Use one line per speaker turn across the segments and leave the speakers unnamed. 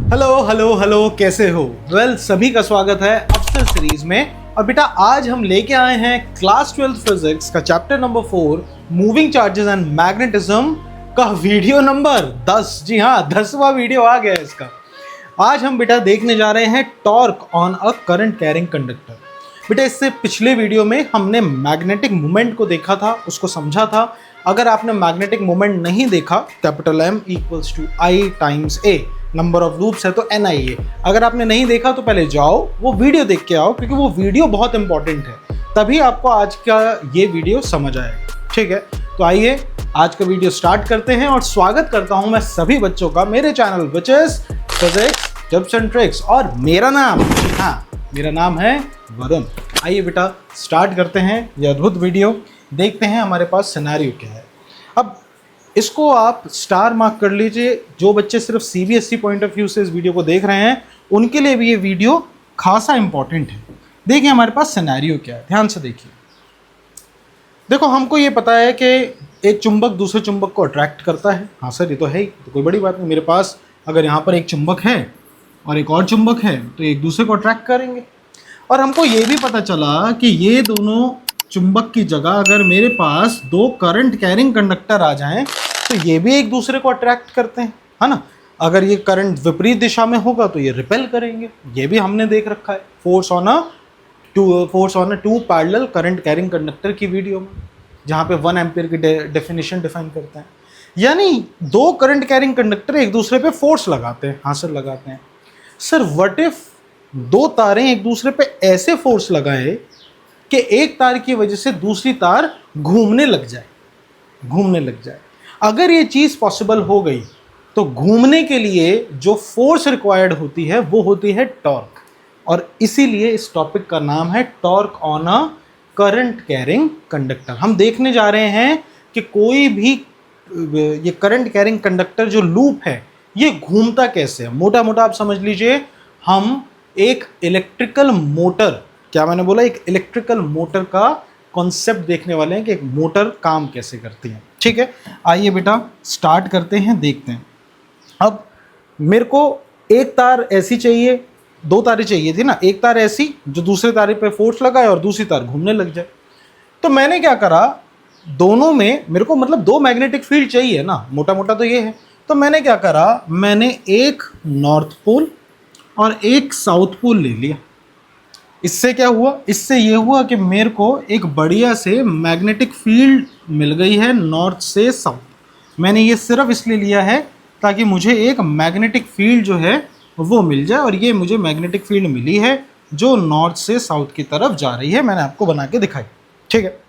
Hello hello hello, कैसे हो? सभी का स्वागत है अफसर सीरीज में। और बेटा आज हम लेके आए हैं क्लास 12 फिजिक्स का chapter number 4 moving charges and magnetism का वीडियो नंबर 10। जी हाँ, 10वां वीडियो आ गया है इसका। आज हम बेटा देखने जा रहे हैं torque on a current carrying conductor. बेटा इससे पिछले वीडियो में हमने मैग्नेटिक मोमेंट को देखा था, उसको समझा था। अगर आपने मैग्नेटिक मोमेंट नहीं देखा, capital M equals to I times A, number of loops है तो NIA। अगर आपने नहीं देखा तो पहले जाओ वो वीडियो देख के आओ, क्योंकि वो वीडियो बहुत इंपॉर्टेंट है, तभी आपको आज का ये वीडियो समझ आएगा। ठीक है, तो आइए आज का वीडियो स्टार्ट करते हैं। और स्वागत करता हूं मैं सभी बच्चों का मेरे channel which is physics tips and tricks. और मेरा नाम है वरुण। आइए बेटा स्टार्ट करते हैं ये अद्भुत वीडियो। देखते हैं हमारे पास सिनेरियो क्या है। अब इसको आप स्टार मार्क कर लीजिए। जो बच्चे सिर्फ CBSE पॉइंट ऑफ व्यू से इस वीडियो को देख रहे हैं उनके लिए भी ये वीडियो खासा इंपॉर्टेंट है। देखिए हमारे पास सिनेरियो क्या है, ध्यान से देखिए। देखो हमको ये पता है कि एक चुंबक दूसरे चुंबक को अट्रैक्ट करता है। हाँ सर, ये तो है ही, तो कोई बड़ी बात नहीं। मेरे पास अगर यहाँ पर एक चुंबक है और एक और चुंबक है तो एक दूसरे को अट्रैक्ट करेंगे। और हमको ये भी पता चला कि ये दोनों चुंबक की जगह अगर मेरे पास दो करंट कैरिंग कंडक्टर आ जाएं तो ये भी एक दूसरे को अट्रैक्ट करते हैं, है ना। अगर ये करंट विपरीत दिशा में होगा तो ये रिपेल करेंगे। ये भी हमने देख रखा है force on a two parallel current carrying conductor की वीडियो में, जहाँ पे 1 एम्पीयर की डेफिनेशन डिफाइन करते हैं। यानी दो करंट कैरिंग कंडक्टर एक दूसरे पे फोर्स लगाते हैं। हाँ सर, लगाते हैं। सर व्हाट इफ दो तारें एक दूसरे पे ऐसे फोर्स लगाए कि एक तार की वजह से दूसरी तार घूमने लग जाए। अगर ये चीज़ पॉसिबल हो गई तो घूमने के लिए जो फोर्स रिक्वायर्ड होती है वो होती है टॉर्क। और इसीलिए इस टॉपिक का नाम है torque on a current carrying conductor. हम देखने जा रहे हैं कि कोई भी ये करंट कैरिंग कंडक्टर जो लूप है ये घूमता कैसे है। मोटा मोटा आप समझ लीजिए, हम एक इलेक्ट्रिकल मोटर, क्या मैंने बोला, एक इलेक्ट्रिकल मोटर का कॉन्सेप्ट देखने वाले हैं कि एक मोटर काम कैसे करती है। ठीक है, आइए बेटा स्टार्ट करते हैं, देखते हैं। अब मेरे को एक तार ऐसी चाहिए, दो तारें चाहिए थी ना। एक तार ऐसी जो दूसरे तारे पे फोर्स लगाए और दूसरी तार घूमने लग जाए। तो मैंने क्या करा, दोनों में मेरे को मतलब दो मैग्नेटिक फील्ड चाहिए ना, मोटा मोटा तो ये है। तो मैंने क्या करा, मैंने एक नॉर्थ पोल और एक साउथ पोल ले लिया। इससे क्या हुआ, इससे ये हुआ कि मेरे को एक बढ़िया से मैग्नेटिक फील्ड मिल गई है नॉर्थ से साउथ। मैंने ये सिर्फ इसलिए लिया है ताकि मुझे एक मैग्नेटिक फील्ड जो है वो मिल जाए। और ये मुझे मैग्नेटिक फील्ड मिली है जो नॉर्थ से साउथ की तरफ जा रही है। मैंने आपको बना के दिखाई। ठीक है,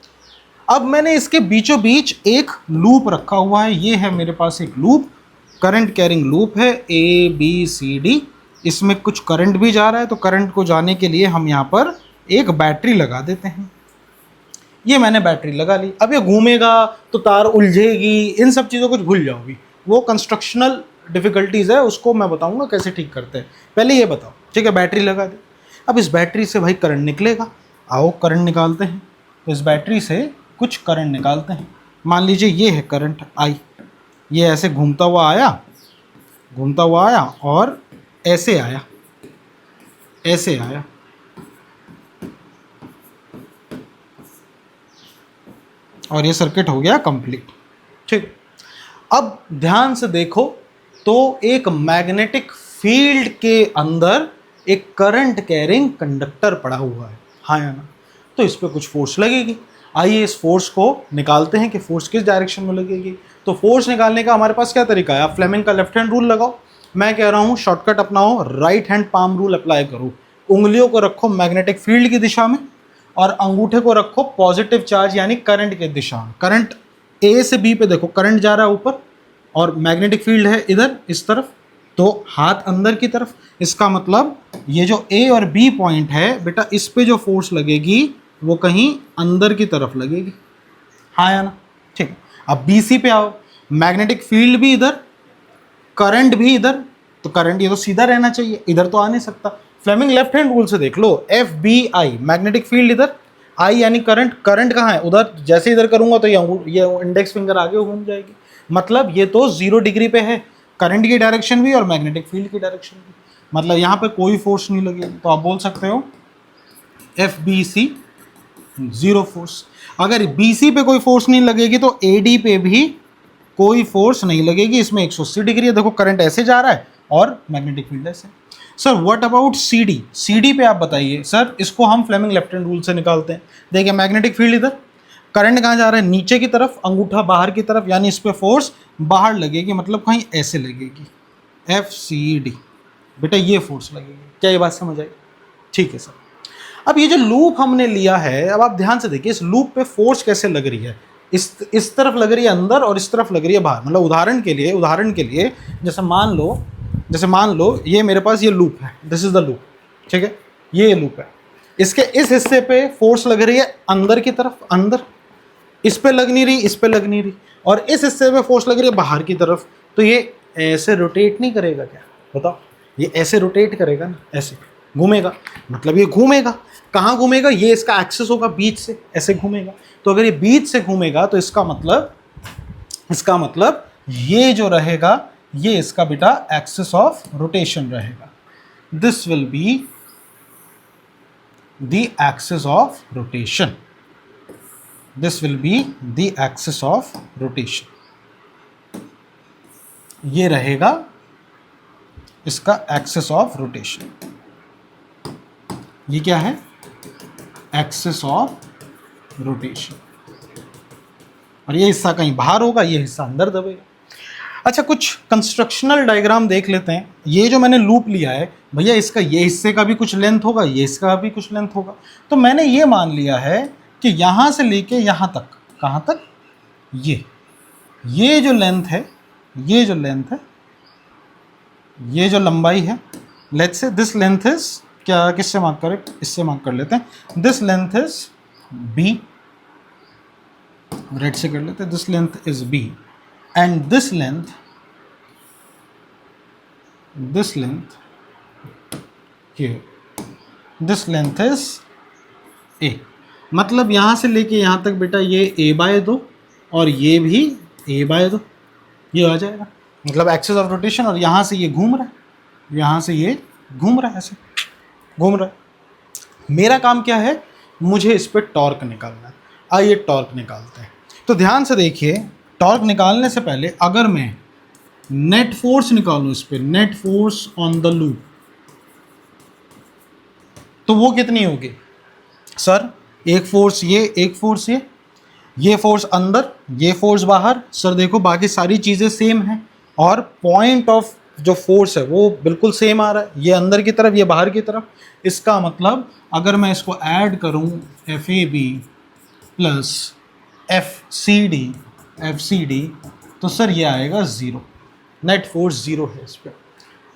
अब मैंने इसके बीचों बीच एक लूप रखा हुआ है। ये है मेरे पास एक लूप, करंट कैरिंग लूप है ABCD। इसमें कुछ करंट भी जा रहा है, तो करंट को जाने के लिए हम यहाँ पर एक बैटरी लगा देते हैं। ये मैंने बैटरी लगा ली। अब ये घूमेगा तो तार उलझेगी, इन सब चीज़ों को भूल जाओगी। वो कंस्ट्रक्शनल डिफिकल्टीज़ है, उसको मैं बताऊंगा कैसे ठीक करते हैं। पहले ये बताओ, ठीक है, बैटरी लगा दे। अब इस बैटरी से भाई करंट निकलेगा। आओ करंट निकालते हैं। तो इस बैटरी से कुछ करंट निकालते हैं। मान लीजिए ये है करंट I। ये ऐसे घूमता हुआ आया और ऐसे आया और ये सर्किट हो गया कंप्लीट। ठीक, अब ध्यान से देखो तो एक मैग्नेटिक फील्ड के अंदर एक करंट कैरिंग कंडक्टर पड़ा हुआ है, हाँ या ना। तो इस पर कुछ फोर्स लगेगी। आइए इस फोर्स को निकालते हैं कि फोर्स किस डायरेक्शन में लगेगी। तो फोर्स निकालने का हमारे पास क्या तरीका है, आप फ्लेमिंग का लेफ्ट हैंड रूल लगाओ। मैं कह रहा हूँ शॉर्टकट अपनाओ, right hand palm rule apply करो। उंगलियों को रखो मैग्नेटिक फील्ड की दिशा में और अंगूठे को रखो पॉजिटिव चार्ज यानी करंट की दिशा में। करंट A से B पे देखो, करंट जा रहा है ऊपर और मैग्नेटिक फील्ड है इधर इस तरफ, तो हाथ अंदर की तरफ। इसका मतलब ये जो A और B पॉइंट है बेटा, इस पे जो फोर्स लगेगी वो कहीं अंदर की तरफ लगेगी, हाँ या ना। ठीक, अब BC पे आओ, मैग्नेटिक फील्ड भी इधर, करंट भी इधर, तो करंट ये तो सीधा रहना चाहिए, इधर तो आ नहीं सकता। फ्लेमिंग लेफ्ट हैंड रूल से देख लो, FBI मैग्नेटिक फील्ड इधर, I यानी करंट, करंट कहाँ है उधर। जैसे इधर करूंगा तो ये इंडेक्स फिंगर आगे घूम जाएगी, मतलब ये तो 0 डिग्री पे है। करंट की डायरेक्शन भी और मैग्नेटिक फील्ड की डायरेक्शन भी। मतलब यहाँ पे कोई फोर्स नहीं लगेगी, तो आप बोल सकते हो F B C zero force. अगर बी सी पे कोई फोर्स नहीं लगेगी तो ए डी पे भी कोई फोर्स नहीं लगेगी। इसमें 180 डिग्री है, देखो करंट ऐसे जा रहा है और मैग्नेटिक फील्ड ऐसे। Sir what about C D? C D पे आप बताइए। सर इसको हम फ्लेमिंग लेफ्ट हैंड रूल से निकालते हैं। देखिए मैग्नेटिक फील्ड इधर, करंट कहाँ जा रहा है? नीचे की तरफ, अंगूठा बाहर की तरफ, यानी इस पे फोर्स बाहर लगेगी, मतलब कहीं ऐसे लगेगी, एफ सी डी। बेटा ये फोर्स लगेगी। क्या ये बात समझ आई? ठीक है सर। अब ये जो लूप हमने लिया है, अब आप ध्यान से देखिए इस लूप पे फोर्स कैसे लग रही है। इस तरफ लग रही है अंदर और इस तरफ लग रही है बाहर। मतलब उदाहरण के लिए जैसे मान लो ये मेरे पास ये लूप है, दिस इज द लूप, ठीक है, ये लूप है। इसके इस हिस्से पे फोर्स लग रही है अंदर की तरफ, अंदर, इस पे लग नहीं रही, इस पे लग नहीं रही, और इस हिस्से पे फोर्स लग रही है बाहर की तरफ। तो ये ऐसे रोटेट नहीं करेगा क्या? बताओ, ये ऐसे रोटेट करेगा ना, ऐसे घूमेगा, मतलब ये घूमेगा। कहाँ घूमेगा? ये इसका एक्सिस होगा, बीच से ऐसे घूमेगा। तो अगर ये बीच से घूमेगा तो इसका मतलब ये जो रहेगा ये इसका बेटा एक्सिस ऑफ रोटेशन रहेगा। This will be the axis of rotation. This will be the axis of rotation. ये रहेगा इसका एक्सिस ऑफ रोटेशन। ये क्या है? Axis of rotation. और ये हिस्सा कहीं बाहर होगा, ये हिस्सा अंदर दबेगा। अच्छा, कुछ कंस्ट्रक्शनल डायग्राम देख लेते हैं। ये जो मैंने लूप लिया है भैया, इसका ये हिस्से का भी कुछ लेंथ होगा, ये इसका भी कुछ लेंथ होगा। तो मैंने ये मान लिया है कि यहाँ से लेके यहाँ तक, कहाँ तक? ये जो लेंथ है, ये जो लेंथ है, ये जो लंबाई है, let's say this length is, क्या किससे मार्क करें? इससे मार्क कर लेते हैं। This length is B, red से कर लेते हैं। This length is B and this length here, this length is A. मतलब यहाँ से लेके यहाँ तक बेटा ये a बाय 2 और ये भी a बाय 2, ये आ जाएगा। मतलब एक्सिस ऑफ रोटेशन। और यहाँ से ये घूम रहा है, यहाँ से ये घूम रहा है, ऐसे घूम रहा है। मेरा काम क्या है? मुझे इस पर टॉर्क निकालना है। आइए टॉर्क निकालते हैं। तो ध्यान से देखिए, टॉर्क निकालने से पहले अगर मैं नेट फोर्स निकालूं इस पर, net force on the loop, तो वो कितनी होगी? सर एक फोर्स ये, एक फोर्स ये फोर्स अंदर, ये फोर्स बाहर। सर देखो बाकी सारी चीज़ें सेम हैं और पॉइंट ऑफ जो फोर्स है वो बिल्कुल सेम आ रहा है, ये अंदर की तरफ, ये बाहर की तरफ। इसका मतलब अगर मैं इसको ऐड करूं F A B plus F C D, तो सर ये आएगा ज़ीरो। नेट फोर्स ज़ीरो है इस पर,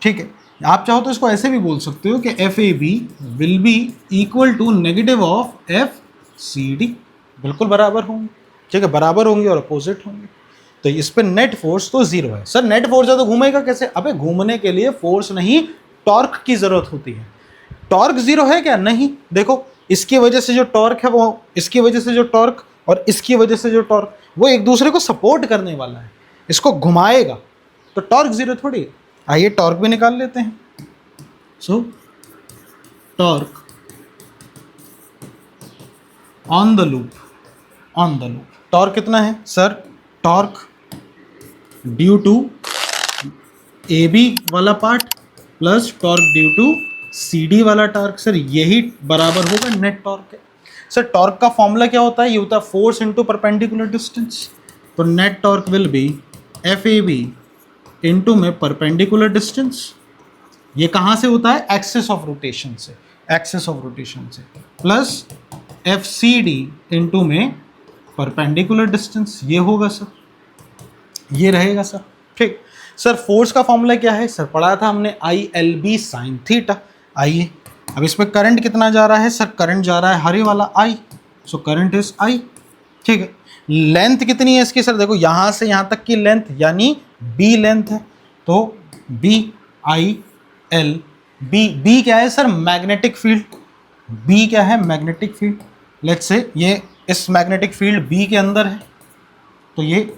ठीक है। आप चाहो तो इसको ऐसे भी बोल सकते हो कि F A B will be equal to negative of F C D. बिल्कुल बराबर होंगे, ठीक है, बराबर होंगे और अपोजिट होंगे। तो इस पर नेट फोर्स तो जीरो है। सर नेट फोर्स है तो घूमेगा कैसे? अबे घूमने के लिए फोर्स नहीं, टॉर्क की जरूरत होती है। टॉर्क जीरो है क्या? नहीं। देखो इसकी वजह से जो टॉर्क है वो, इसकी वजह से जो टॉर्क और इसकी वजह से जो टॉर्क, वो एक दूसरे को सपोर्ट करने वाला है, इसको घुमाएगा, तो टॉर्क जीरो थोड़ी है। आइए टॉर्क भी निकाल लेते हैं। So torque on the loop, torque कितना है? Sir torque due to A B वाला part plus torque due to C D वाला टॉर्क, सर यही बराबर होगा नेट टॉर्क के। सर टॉर्क का फॉर्मूला क्या होता है? ये होता है फोर्स इनटू परपेंडिकुलर डिस्टेंस। तो net torque will be F A B into में परपेंडिकुलर डिस्टेंस। ये कहाँ से होता है? एक्सिस ऑफ रोटेशन से, एक्सिस ऑफ रोटेशन से, plus F C D into में परपेंडिकुलर डिस्टेंस। ये होगा सर, ये रहेगा सर, ठीक। सर फोर्स का फॉर्मूला क्या है? सर पढ़ा था हमने, I L B sine theta. आइए अब इसमें करंट कितना जा रहा है? सर करंट जा रहा है हरे वाला आई, सो करंट इज आई, ठीक है। लेंथ कितनी है इसकी? सर देखो यहाँ से यहाँ तक की लेंथ यानी बी लेंथ है, तो B I L B. B क्या है सर? Magnetic field. बी क्या है? Magnetic field. लेट्स से ये इस मैग्नेटिक फील्ड बी के अंदर है, तो ये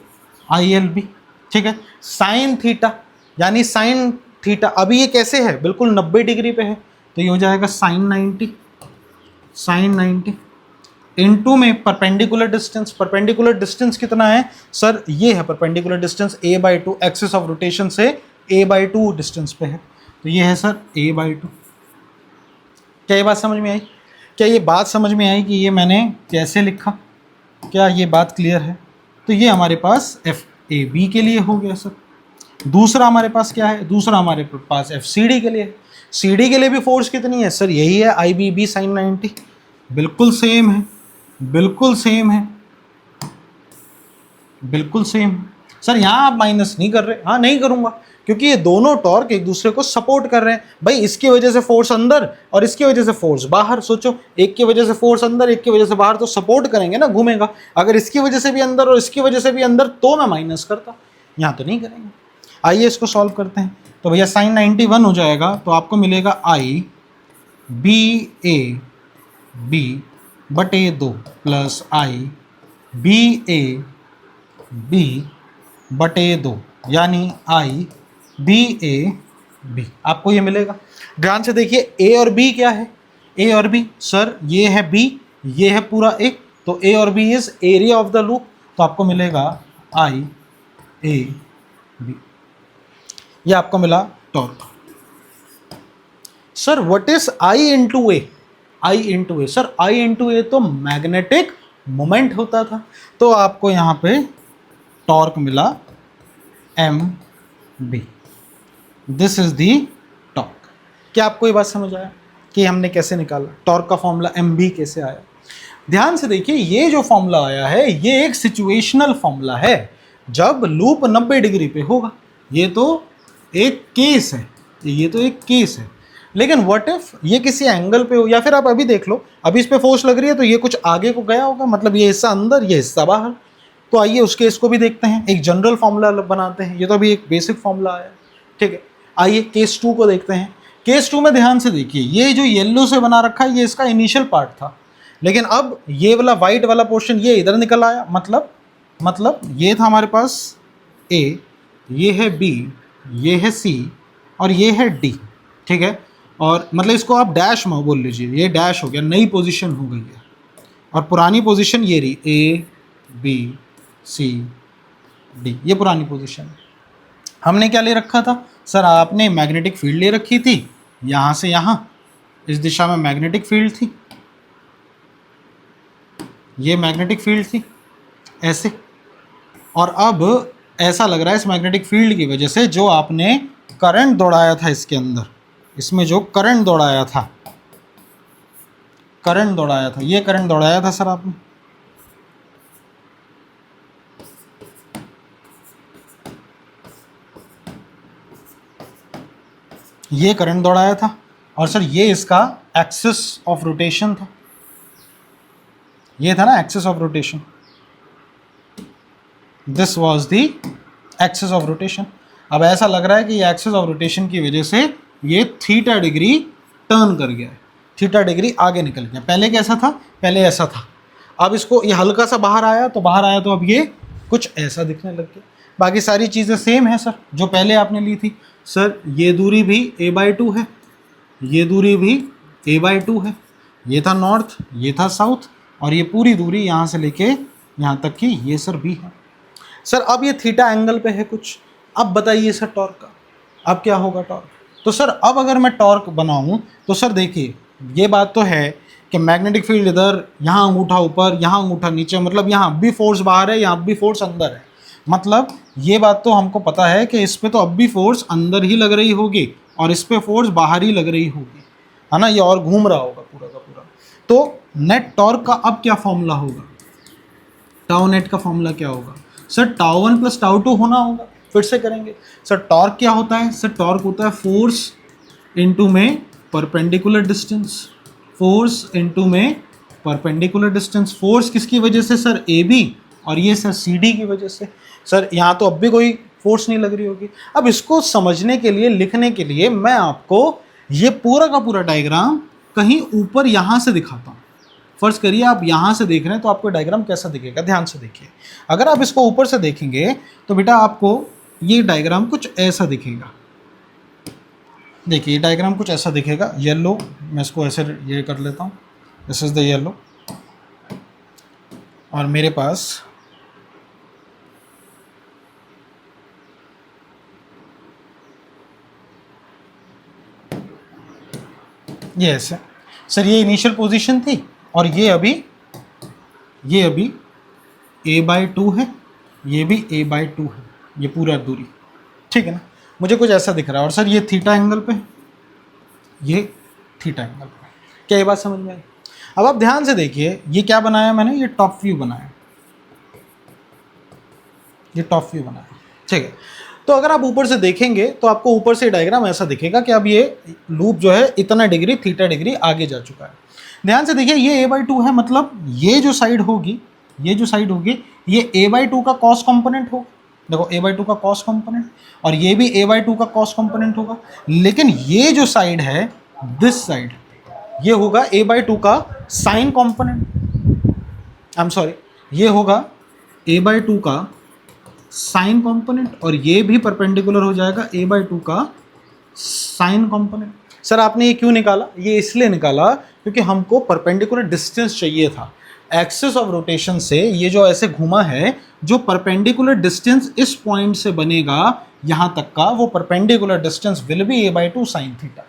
आई एल बी, ठीक है। साइन थीटा, यानी साइन थीटा, अभी ये कैसे है, बिल्कुल 90 डिग्री पे है, तो ये हो जाएगा साइन 90 इनटू में परपेंडिकुलर डिस्टेंस कितना है सर, ये है perpendicular distance a/2, axis of rotation से a/2 डिस्टेंस पे है, तो ये है सर a/2। क्या ये बात समझ में आई? क्या ये बात समझ में आई कि ये मैंने कैसे लिखा? क्या ये बात क्लियर है? तो ये हमारे पास FAB के लिए हो गया सर। दूसरा हमारे पास क्या है? दूसरा हमारे पास FCD के लिए है। CD के लिए भी फोर्स कितनी है सर? यही है IBB साइन 90, बिल्कुल सेम है, बिल्कुल सेम है, बिल्कुल सेम है सर। यहाँ आप माइनस नहीं कर रहे? हाँ नहीं करूँगा, क्योंकि ये दोनों टॉर्क एक दूसरे को सपोर्ट कर रहे हैं भाई। इसकी वजह से फोर्स अंदर और इसकी वजह से फोर्स बाहर। सोचो, एक की वजह से फोर्स अंदर, एक की वजह से बाहर, तो सपोर्ट करेंगे ना, घूमेगा। अगर इसकी वजह से भी अंदर और इसकी वजह से भी अंदर तो मैं माइनस करता, यहाँ तो नहीं करेंगे। आइए इसको सॉल्व करते हैं। तो भैया साइन 91 हो जाएगा, तो आपको मिलेगा IBAB बटे 2 प्लस IBAB बटे 2, यानी IBAB आपको ये मिलेगा। ध्यान से देखिए, A और B क्या है? A और B सर ये है B, ये है पूरा A, तो A और B is area of the loop, तो आपको मिलेगा IAB। ये आपको मिला टॉर्क। Sir what is I into A? I into A sir, I into A तो मैग्नेटिक मोमेंट होता था, तो आपको यहाँ पे टॉर्क मिला MB। This is the torque. क्या आपको ये बात समझ आया कि हमने कैसे निकाला टॉर्क का फॉर्मूला MB कैसे आया? ध्यान से देखिए, ये जो फॉर्मूला आया है ये एक सिचुएशनल फॉर्मूला है, जब लूप 90 डिग्री पे होगा। ये तो एक केस है, ये तो एक केस है। लेकिन व्हाट इफ ये किसी एंगल पे हो, या फिर आप अभी देख लो, अभी इस पे फोर्स लग रही है तो ये कुछ आगे को गया होगा, मतलब ये हिस्सा अंदर, ये हिस्सा बाहर। तो आइए उस केस को भी देखते हैं, एक जनरल फॉर्मूला बनाते हैं। ये तो अभी एक बेसिक फॉर्मूला आया है, ठीक है। आइए केस 2 को देखते हैं। केस 2 में ध्यान से देखिए, ये जो येलो से बना रखा है ये इसका इनिशियल पार्ट था, लेकिन अब ये वाला वाइट वाला पोर्शन ये इधर निकल आया। मतलब ये था हमारे पास A, ये है B, ये है C और ये है D, ठीक है। और मतलब इसको आप डैश में बोल लीजिए, ये डैश हो गया, नई पोजीशन हो गई है। और पुरानी पोजीशन ये रही A B C D, ये पुरानी पोजीशन है। हमने क्या ले रखा था सर? आपने मैग्नेटिक फील्ड ले रखी थी, यहाँ से यहाँ इस दिशा में मैग्नेटिक फील्ड थी, ये मैग्नेटिक फील्ड थी ऐसे। और अब ऐसा लग रहा है इस मैग्नेटिक फील्ड की वजह से जो आपने करंट दौड़ाया था इसके अंदर, इसमें जो करंट दौड़ाया था, ये करंट दौड़ाया था सर आपने, ये करंट दौड़ाया था। और सर ये इसका एक्सिस ऑफ रोटेशन था, ये था ना axis of rotation, this was the axis of rotation. अब ऐसा लग रहा है कि ये एक्सिस ऑफ रोटेशन की वजह से ये थीटा डिग्री टर्न कर गया है, थीटा डिग्री आगे निकल गया। पहले कैसा था? पहले ऐसा था, अब इसको ये हल्का सा बाहर आया तो अब ये कुछ ऐसा दिखने लग गया। बाकी सारी चीज़ें सेम है सर जो पहले आपने ली थी। सर ये दूरी भी a/2 है, ये दूरी भी a/2 है, ये था नॉर्थ, ये था साउथ, और ये पूरी दूरी यहाँ से लेके यहाँ तक की ये सर भी है। सर अब ये थीटा एंगल पे है कुछ, अब बताइए सर टॉर्क का अब क्या होगा टॉर्क? तो सर अब अगर मैं टॉर्क बनाऊँ तो सर देखिए, ये बात तो है कि मैग्नेटिक फील्ड इधर, यहाँ अंगूठा ऊपर, यहाँ अंगूठा नीचे, मतलब यहाँ अब भी फोर्स बाहर है, यहाँ अब भी फोर्स अंदर है। मतलब ये बात तो हमको पता है कि इस पे तो अब भी फोर्स अंदर ही लग रही होगी और इस पे फोर्स बाहर ही लग रही होगी, है ना, ये और घूम रहा होगा पूरा का पूरा। तो नेट टॉर्क का अब क्या फॉर्मूला होगा? टाउ नेट का फॉर्मूला क्या होगा सर? टाउ1 प्लस टाउ2 होना होगा। फिर से करेंगे सर। टॉर्क क्या होता है सर? टॉर्क होता है फोर्स इनटू में परपेंडिकुलर डिस्टेंस, फोर्स इनटू में परपेंडिकुलर डिस्टेंस। फोर्स किसकी वजह से सर? AB, और ये सर CD की वजह से। सर यहाँ तो अब भी कोई फोर्स नहीं लग रही होगी। अब इसको समझने के लिए, लिखने के लिए मैं आपको ये पूरा का पूरा डायग्राम कहीं ऊपर यहाँ से दिखाता हूँ। फर्ज करिए आप यहाँ से देख रहे हैं तो आपको डायग्राम कैसा दिखेगा? ध्यान से देखिए। अगर आप इसको ऊपर से देखेंगे तो बेटा आपको ये डायग्राम कुछ ऐसा दिखेगा। देखिए ये डायग्राम कुछ ऐसा दिखेगा, येलो, मैं इसको ऐसे ये कर लेता हूँ, दिस इज द येलो, और मेरे पास ये ऐसे, सर ये इनिशियल पोजीशन थी और ये अभी a/2 है, ये भी a/2 है, ये पूरा दूरी, ठीक है ना। मुझे कुछ ऐसा दिख रहा है और सर ये थीटा एंगल पे, ये थीटा एंगल पे। क्या ये बात समझ में आई? अब आप ध्यान से देखिए, ये क्या बनाया मैंने, ये टॉप व्यू बनाया, ये टॉप व्यू बनाया, ठीक है। तो अगर आप ऊपर से देखेंगे तो आपको ऊपर से डायग्राम ऐसा दिखेगा कि अब ये लूप जो है इतना डिग्री, थीटा डिग्री आगे जा चुका है। ध्यान से देखिए, ये a/2 है, मतलब ये जो साइड होगी, ये जो साइड होगी, ये a/2 का कॉस कंपोनेंट होगा। देखो a/2 का कॉस कंपोनेंट, और ये भी a/2 का कॉस कंपोनेंट होगा। लेकिन ये जो साइड है, दिस साइड, ये होगा a/2 का sign component. I am sorry, ये होगा a/2 का साइन कंपोनेंट, और ये भी परपेंडिकुलर हो जाएगा a/2 का साइन कंपोनेंट। सर आपने ये क्यों निकाला? ये इसलिए निकाला क्योंकि हमको परपेंडिकुलर डिस्टेंस चाहिए था। एक्सिस ऑफ रोटेशन से ये जो ऐसे घुमा है, जो परपेंडिकुलर डिस्टेंस इस पॉइंट से बनेगा यहाँ तक का, वो perpendicular distance will be a/2 sine theta.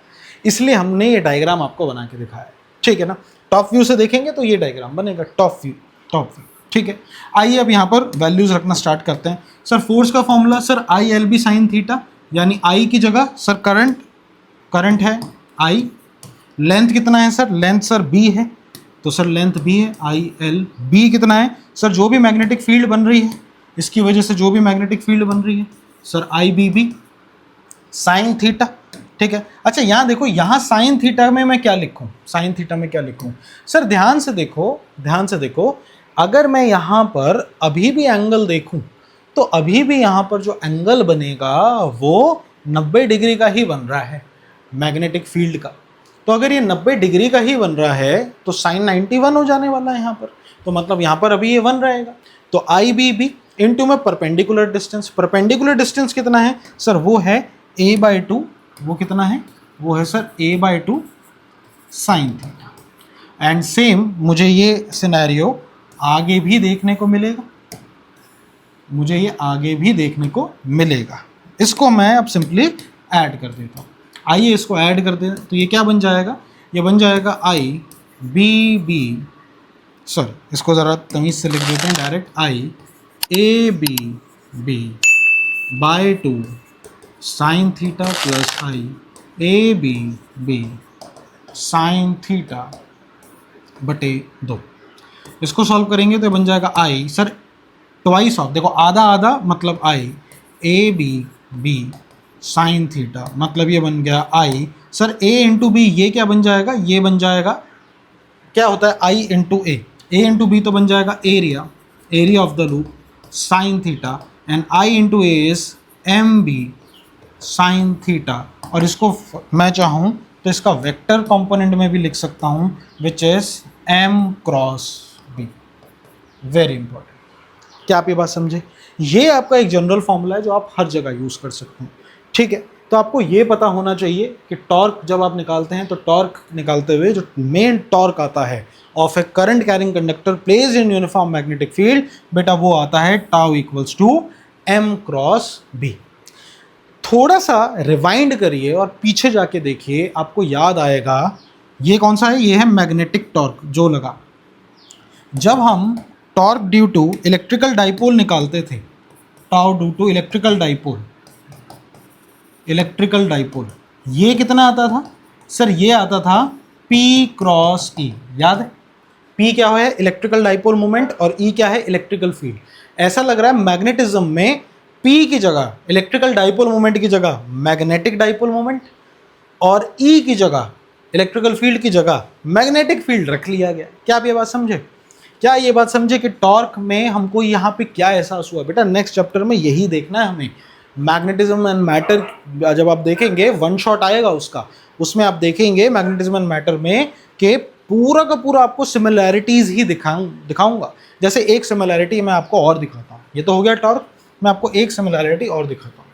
इसलिए हमने ये डायग्राम आपको बना के दिखाया है, ठीक है ना। टॉप व्यू से देखेंगे तो ये डायग्राम बनेगा, टॉप व्यू, ठीक है। आइए अब यहाँ पर वैल्यूज रखना स्टार्ट करते हैं। सर फोर्स का formula, sir ILB sine theta, यानी I की जगह सर करंट है I। लेंथ कितना है सर? लेंथ सर B है, तो सर लेंथ B है, ILB कितना है सर? जो भी मैग्नेटिक फील्ड बन रही है, इसकी वजह से जो भी मैग्नेटिक फील्ड बन रही है, सर IBB साइन थीटा, ठीक है। अच्छा यहाँ देखो, यहाँ साइन थीटा में मैं क्या लिखूँ, साइन थीटा में क्या लिखूँ? सर ध्यान से देखो, अगर मैं यहाँ पर अभी भी एंगल देखूं तो अभी भी यहाँ पर जो एंगल बनेगा वो 90 डिग्री का ही बन रहा है मैग्नेटिक फील्ड का। तो अगर ये 90 डिग्री का ही बन रहा है तो साइन 91 हो जाने वाला है यहाँ पर, तो मतलब यहाँ पर अभी ये 1 रहेगा। तो IBB इनटू में परपेंडिकुलर डिस्टेंस कितना है सर? वो है a/2, वो कितना है? वो है sir a/2 sine theta. And same मुझे ये सिनेरियो आगे भी देखने को मिलेगा, इसको मैं अब सिंपली ऐड कर देता हूँ। आइए इसको ऐड कर दें, तो ये क्या बन जाएगा? ये बन जाएगा IBB, सॉरी इसको ज़रा तमीज़ से लिख देते हैं direct, IABB/2 sine theta plus IABB sine theta बटे 2। इसको सॉल्व करेंगे तो बन जाएगा I सर ट्वाइस ऑफ, देखो आधा आधा मतलब IABB साइन थीटा, मतलब ये बन गया I sir A into B। ये क्या बन जाएगा? ये बन जाएगा, क्या होता है I into A, A into B तो बन जाएगा area of the loop sine theta, and I into A is MB sine theta. और इसको मैं चाहूँ तो इसका वेक्टर कंपोनेंट में भी लिख सकता हूँ, which is M cross B। Very important. क्या आप ये बात समझे? ये आपका एक जनरल फॉर्मूला है जो आप हर जगह यूज़ कर सकते हैं, ठीक है। तो आपको ये पता होना चाहिए कि टॉर्क जब आप निकालते हैं तो टॉर्क निकालते हुए जो मेन टॉर्क आता है of a current carrying conductor placed in uniform magnetic field, बेटा वो आता है tau equals to M cross B। थोड़ा सा रिवाइंड करिए और पीछे जाके देखिए, आपको याद आएगा ये कौन सा है? ये है मैग्नेटिक टॉर्क जो लगा जब हम torque due to electrical dipole निकालते थे, tau due to electrical dipole, ये कितना आता था सर? ये आता था P क्रॉस E। याद है P क्या है? इलेक्ट्रिकल डाइपोल मोमेंट, और E क्या है? Electrical field. ऐसा लग रहा है मैग्नेटिज्म में P की जगह, इलेक्ट्रिकल डाइपोल मोमेंट की जगह मैग्नेटिक डाइपोल मोमेंट, और E की जगह, इलेक्ट्रिकल फील्ड की जगह मैग्नेटिक फील्ड रख लिया गया। क्या आप ये बात समझे? क्या ये बात समझे कि टॉर्क में हमको यहाँ पे क्या एहसास हुआ? बेटा नेक्स्ट चैप्टर में यही देखना है हमें। मैग्नेटिज्म एंड मैटर जब आप देखेंगे, वन शॉट आएगा उसका, उसमें आप देखेंगे मैग्नेटिज्म एंड मैटर में कि पूरा का पूरा आपको सिमिलैरिटीज़ ही दिखाऊंगा। जैसे एक सिमिलैरिटी मैं आपको और दिखाता हूँ, ये तो हो गया टॉर्क, मैं आपको एक सिमिलैरिटी और दिखाता हूँ।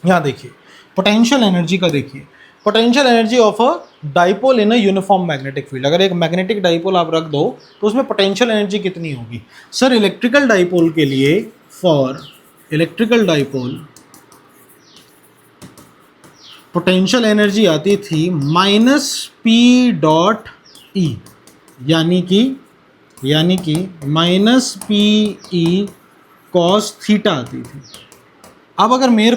यहाँ देखिए पोटेंशियल एनर्जी का, देखिए potential energy of a dipole in a uniform magnetic field. अगर एक मैग्नेटिक डाइपोल आप रख दो तो उसमें पोटेंशियल एनर्जी कितनी होगी? सर इलेक्ट्रिकल डाइपोल के लिए, for electrical dipole potential energy आती थी -P.E, यानी कि -P.E cos थीटा आती थी। अब अगर मेरे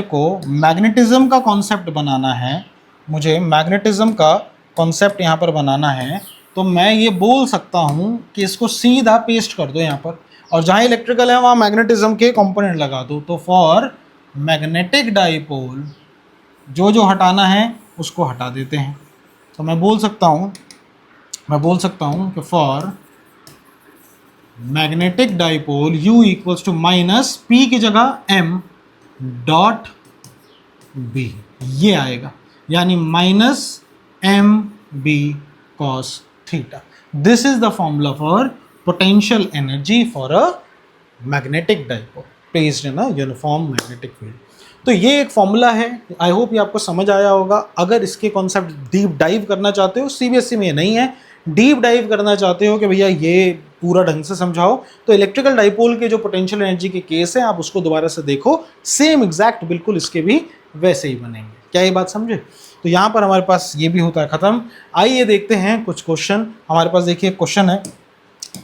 को मैग्नेटिज्म का कॉन्सेप्ट बनाना है, मुझे मैग्नेटिज्म का कॉन्सेप्ट यहाँ पर बनाना है, तो मैं ये बोल सकता हूँ कि इसको सीधा पेस्ट कर दो यहाँ पर, और जहाँ इलेक्ट्रिकल है वहाँ मैग्नेटिज्म के कंपोनेंट लगा दो। तो फॉर मैग्नेटिक डाइपोल जो हटाना है उसको हटा देते हैं। तो मैं बोल सकता हूँ कि for magnetic dipole U equals to minus P की जगह M डॉट B, ये आएगा, यानी -MB cos theta. This is the formula for potential energy for a magnetic dipole placed in a uniform magnetic field. तो ये एक formula है, I hope ये आपको समझ आया होगा। अगर इसके कॉन्सेप्ट डीप डाइव करना चाहते हो, CBSE में ये नहीं है, डीप डाइव करना चाहते हो कि भैया ये पूरा ढंग से समझाओ, तो इलेक्ट्रिकल डाइपोल के जो पोटेंशियल एनर्जी के केस हैं आप उसको दोबारा से देखो, सेम एग्जैक्ट बिल्कुल इसके भी वैसे ही बनेंगे। क्या ये बात समझे? तो यहाँ पर हमारे पास ये भी होता है ख़त्म। आइए देखते हैं कुछ क्वेश्चन। हमारे पास देखिए क्वेश्चन है,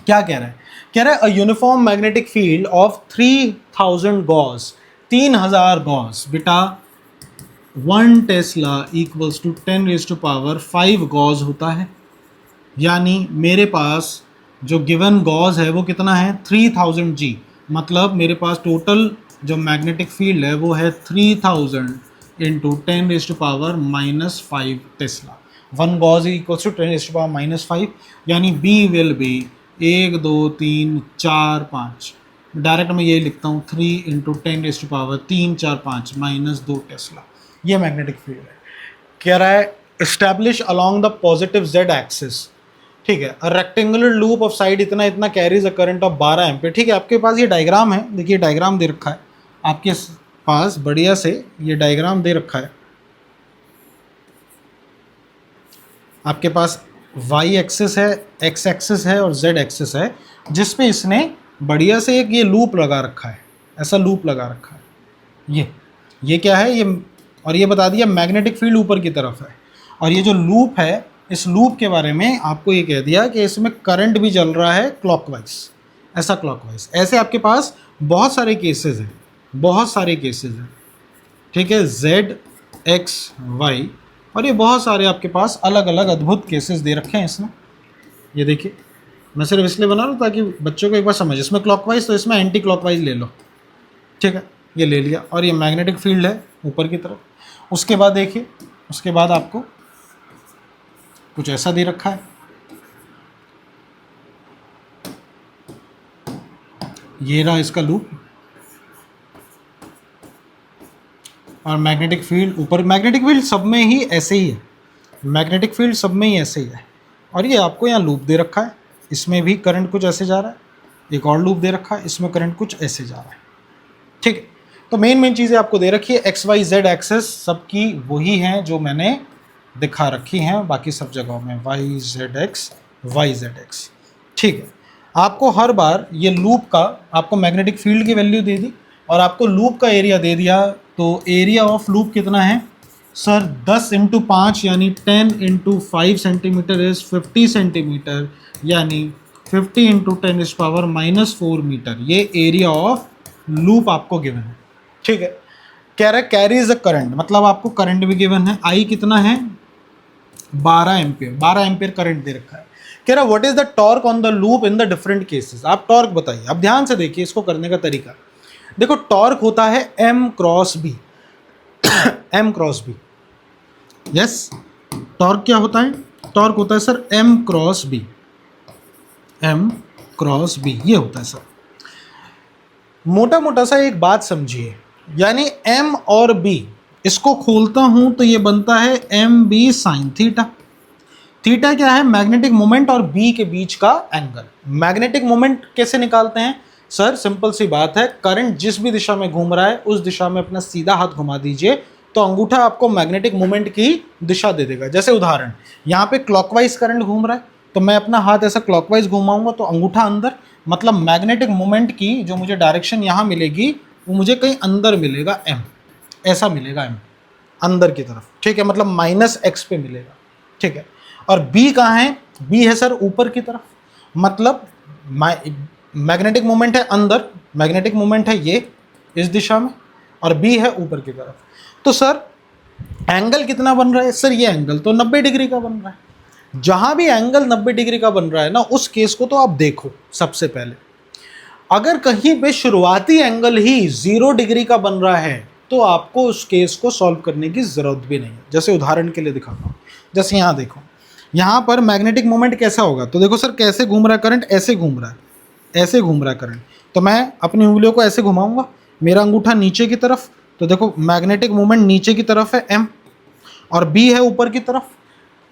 क्या कह रहा है? कह रहा है a uniform magnetic field of 3000 Gauss, 3000 Gauss, बेटा 1 टेस्ला इक्वल्स टू 10⁵ गॉस होता है। यानी मेरे पास जो गिवन गॉस है वो कितना है? 3000 G, मतलब मेरे पास टोटल जो मैग्नेटिक फील्ड है वो है 3000 into 10⁻⁻5 tesla. 1 gauss equals to 10⁻⁻5, यानी B विल बी 1 2 3 4 5। डायरेक्ट मैं ये लिखता हूँ 3 इंटू 10⁻3 4 5 -2 टेस्ला। ये मैग्नेटिक फील्ड है। कह रहा है establish along the positive Z axis, ठीक है, रेक्टेंगुलर लूप ऑफ साइड इतना इतना carries a current of 12 ampere. ठीक है, आपके पास ये डायग्राम है, देखिए डायग्राम दे रखा है आपके पास, बढ़िया से ये डायग्राम दे रखा है आपके पास। Y एक्सिस है, X एक्सिस है और Z एक्सिस है, जिसपे इसने बढ़िया से एक ये लूप लगा रखा है, ऐसा लूप लगा रखा है। ये क्या है? ये, और ये बता दिया मैग्नेटिक फील्ड ऊपर की तरफ है। और ये जो लूप है, इस लूप के बारे में आपको ये कह दिया कि इसमें करंट भी चल रहा है क्लॉकवाइज, ऐसा क्लॉकवाइज। ऐसे आपके पास बहुत सारे केसेस हैं, ठीक है, Z X Y, और ये बहुत सारे आपके पास अलग अलग अद्भुत केसेस दे रखे हैं इसमें। ये देखिए, मैं सिर्फ इसलिए बना रहा हूँ ताकि बच्चों को एक बार समझ, इसमें क्लॉकवाइज तो इसमें एंटी क्लॉकवाइज ले लो, ठीक है, ये ले लिया। और ये मैग्नेटिक फील्ड है ऊपर की तरफ। उसके बाद देखिए, उसके बाद आपको कुछ ऐसा दे रखा है, ये रहा इसका लूप, और मैग्नेटिक फील्ड ऊपर। मैग्नेटिक फील्ड सब में ही ऐसे ही है, मैग्नेटिक फील्ड सब में ही ऐसे ही है। और ये आपको यहाँ लूप दे रखा है, इसमें भी करंट कुछ ऐसे जा रहा है, एक और लूप दे रखा है, इसमें करंट कुछ ऐसे जा रहा है, ठीक है। तो मेन चीज़ें आपको दे रखी है, एक्स वाई जेड एक्सेस सबकी वही हैं जो मैंने दिखा रखी हैं बाकी सब जगहों में, वाई जेड एक्स, ठीक है। आपको हर बार ये लूप का, आपको मैग्नेटिक फील्ड की वैल्यू दे दी और आपको लूप का एरिया दे दिया, तो एरिया ऑफ लूप कितना है सर? 10 × 5 यानी 10 × 5 सेंटीमीटर इज 50 सेंटीमीटर, यानी 50 × 10⁻⁻4 मीटर, ये एरिया ऑफ लूप आपको गिवन है, ठीक है। कह रहा है कैरीज अ करंट, मतलब आपको करंट भी गिवन है, आई कितना है 12 एम्पियर करंट दे रखा है। कह रहा है what is the torque on the loop in the different cases, आप टॉर्क बताइए। अब ध्यान से देखिए इसको करने का तरीका, देखो टॉर्क होता है M cross B, M cross B, yes, torque क्या होता है? टॉर्क होता है sir M cross B, M cross B, ये होता है सर। मोटा मोटा सा एक बात समझिए, यानी M और B इसको खोलता हूं तो ये बनता है MB sin थीटा। थीटा क्या है? मैग्नेटिक मोमेंट और B के बीच का एंगल। मैग्नेटिक मोमेंट कैसे निकालते हैं? सर सिंपल सी बात है, करंट जिस भी दिशा में घूम रहा है उस दिशा में अपना सीधा हाथ घुमा दीजिए तो अंगूठा आपको मैग्नेटिक मोमेंट की दिशा दे देगा। जैसे उदाहरण, यहाँ पे क्लॉकवाइज करंट घूम रहा है तो मैं अपना हाथ ऐसा क्लॉकवाइज घुमाऊंगा तो अंगूठा अंदर, मतलब मैग्नेटिक मोमेंट की जो मुझे डायरेक्शन यहाँ मिलेगी वो मुझे कहीं अंदर मिलेगा, एम ऐसा मिलेगा, एम अंदर की तरफ, ठीक है, मतलब -x पे मिलेगा, ठीक है। और बी कहाँ है? बी है सर ऊपर की तरफ, मतलब मैग्नेटिक मोमेंट है अंदर, मैग्नेटिक मोमेंट है ये इस दिशा में, और बी है ऊपर की तरफ। तो सर एंगल कितना बन रहा है? सर ये एंगल तो 90 डिग्री का बन रहा है। जहां भी एंगल 90 डिग्री का बन रहा है ना, उस केस को तो आप देखो सबसे पहले। अगर कहीं पे शुरुआती एंगल ही 0 डिग्री का बन रहा है तो आपको उस केस को सॉल्व करने की जरूरत भी नहीं है। जैसे उदाहरण के लिए दिखाता हूँ, जैसे यहाँ देखो, यहाँ पर मैग्नेटिक मोमेंट कैसा होगा, तो देखो सर कैसे घूम रहा है करंट, ऐसे घूम रहा है, ऐसे घूम रहा है करंट, तो मैं अपनी उंगलियों को ऐसे घुमाऊंगा, मेरा अंगूठा नीचे की तरफ, तो देखो मैग्नेटिक मोमेंट नीचे की तरफ है m, और b है ऊपर की तरफ।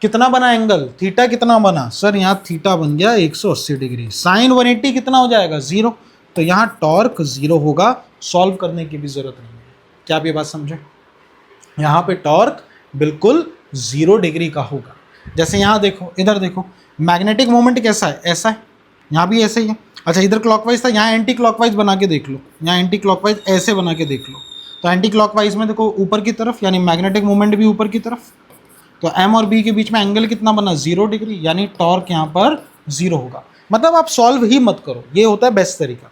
कितना बना एंगल? थीटा कितना बना? सर यहाँ थीटा बन गया 180 डिग्री। साइन 180 कितना हो जाएगा? 0। तो यहाँ टॉर्क 0 होगा, सॉल्व करने की भी जरूरत नहीं है। क्या आप ये बात समझे? यहाँ पे टॉर्क बिल्कुल 0 डिग्री का होगा। जैसे यहाँ देखो, इधर देखो, मैग्नेटिक मोमेंट कैसा है? ऐसा है, यहाँ भी ऐसे ही है। अच्छा इधर क्लॉकवाइज था, यहाँ एंटी क्लॉकवाइज बना के देख लो, यहाँ एंटी क्लॉकवाइज ऐसे बना के देख लो, तो एंटी क्लॉकवाइज में देखो ऊपर की तरफ, यानी मैग्नेटिक मोमेंट भी ऊपर की तरफ, तो m और b के बीच में एंगल कितना बना? 0 डिग्री, यानी टॉर्क यहाँ पर 0 होगा। मतलब आप सॉल्व ही मत करो, ये होता है बेस्ट तरीका।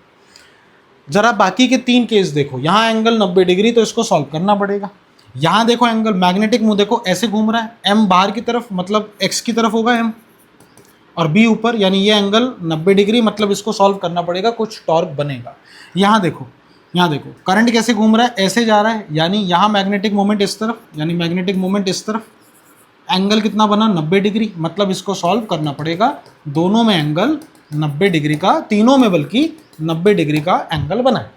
जरा बाकी के 3 केस देखो, यहाँ एंगल 90 डिग्री तो इसको सॉल्व करना पड़ेगा। यहाँ देखो एंगल मैग्नेटिक मुंह देखो ऐसे घूम रहा है, m बाहर की तरफ मतलब x की तरफ होगा m, और b ऊपर, यानी ये एंगल 90 डिग्री, मतलब इसको सॉल्व करना पड़ेगा, कुछ टॉर्क बनेगा। यहाँ देखो, यहाँ देखो करंट कैसे घूम रहा है, ऐसे जा रहा है, यानी यहाँ मैग्नेटिक मोमेंट इस तरफ, यानी मैग्नेटिक मोमेंट इस तरफ, एंगल कितना बना? 90 डिग्री, मतलब इसको सॉल्व करना पड़ेगा। दोनों में एंगल 90 डिग्री का, तीनों में बल्कि 90 डिग्री का एंगल बना है।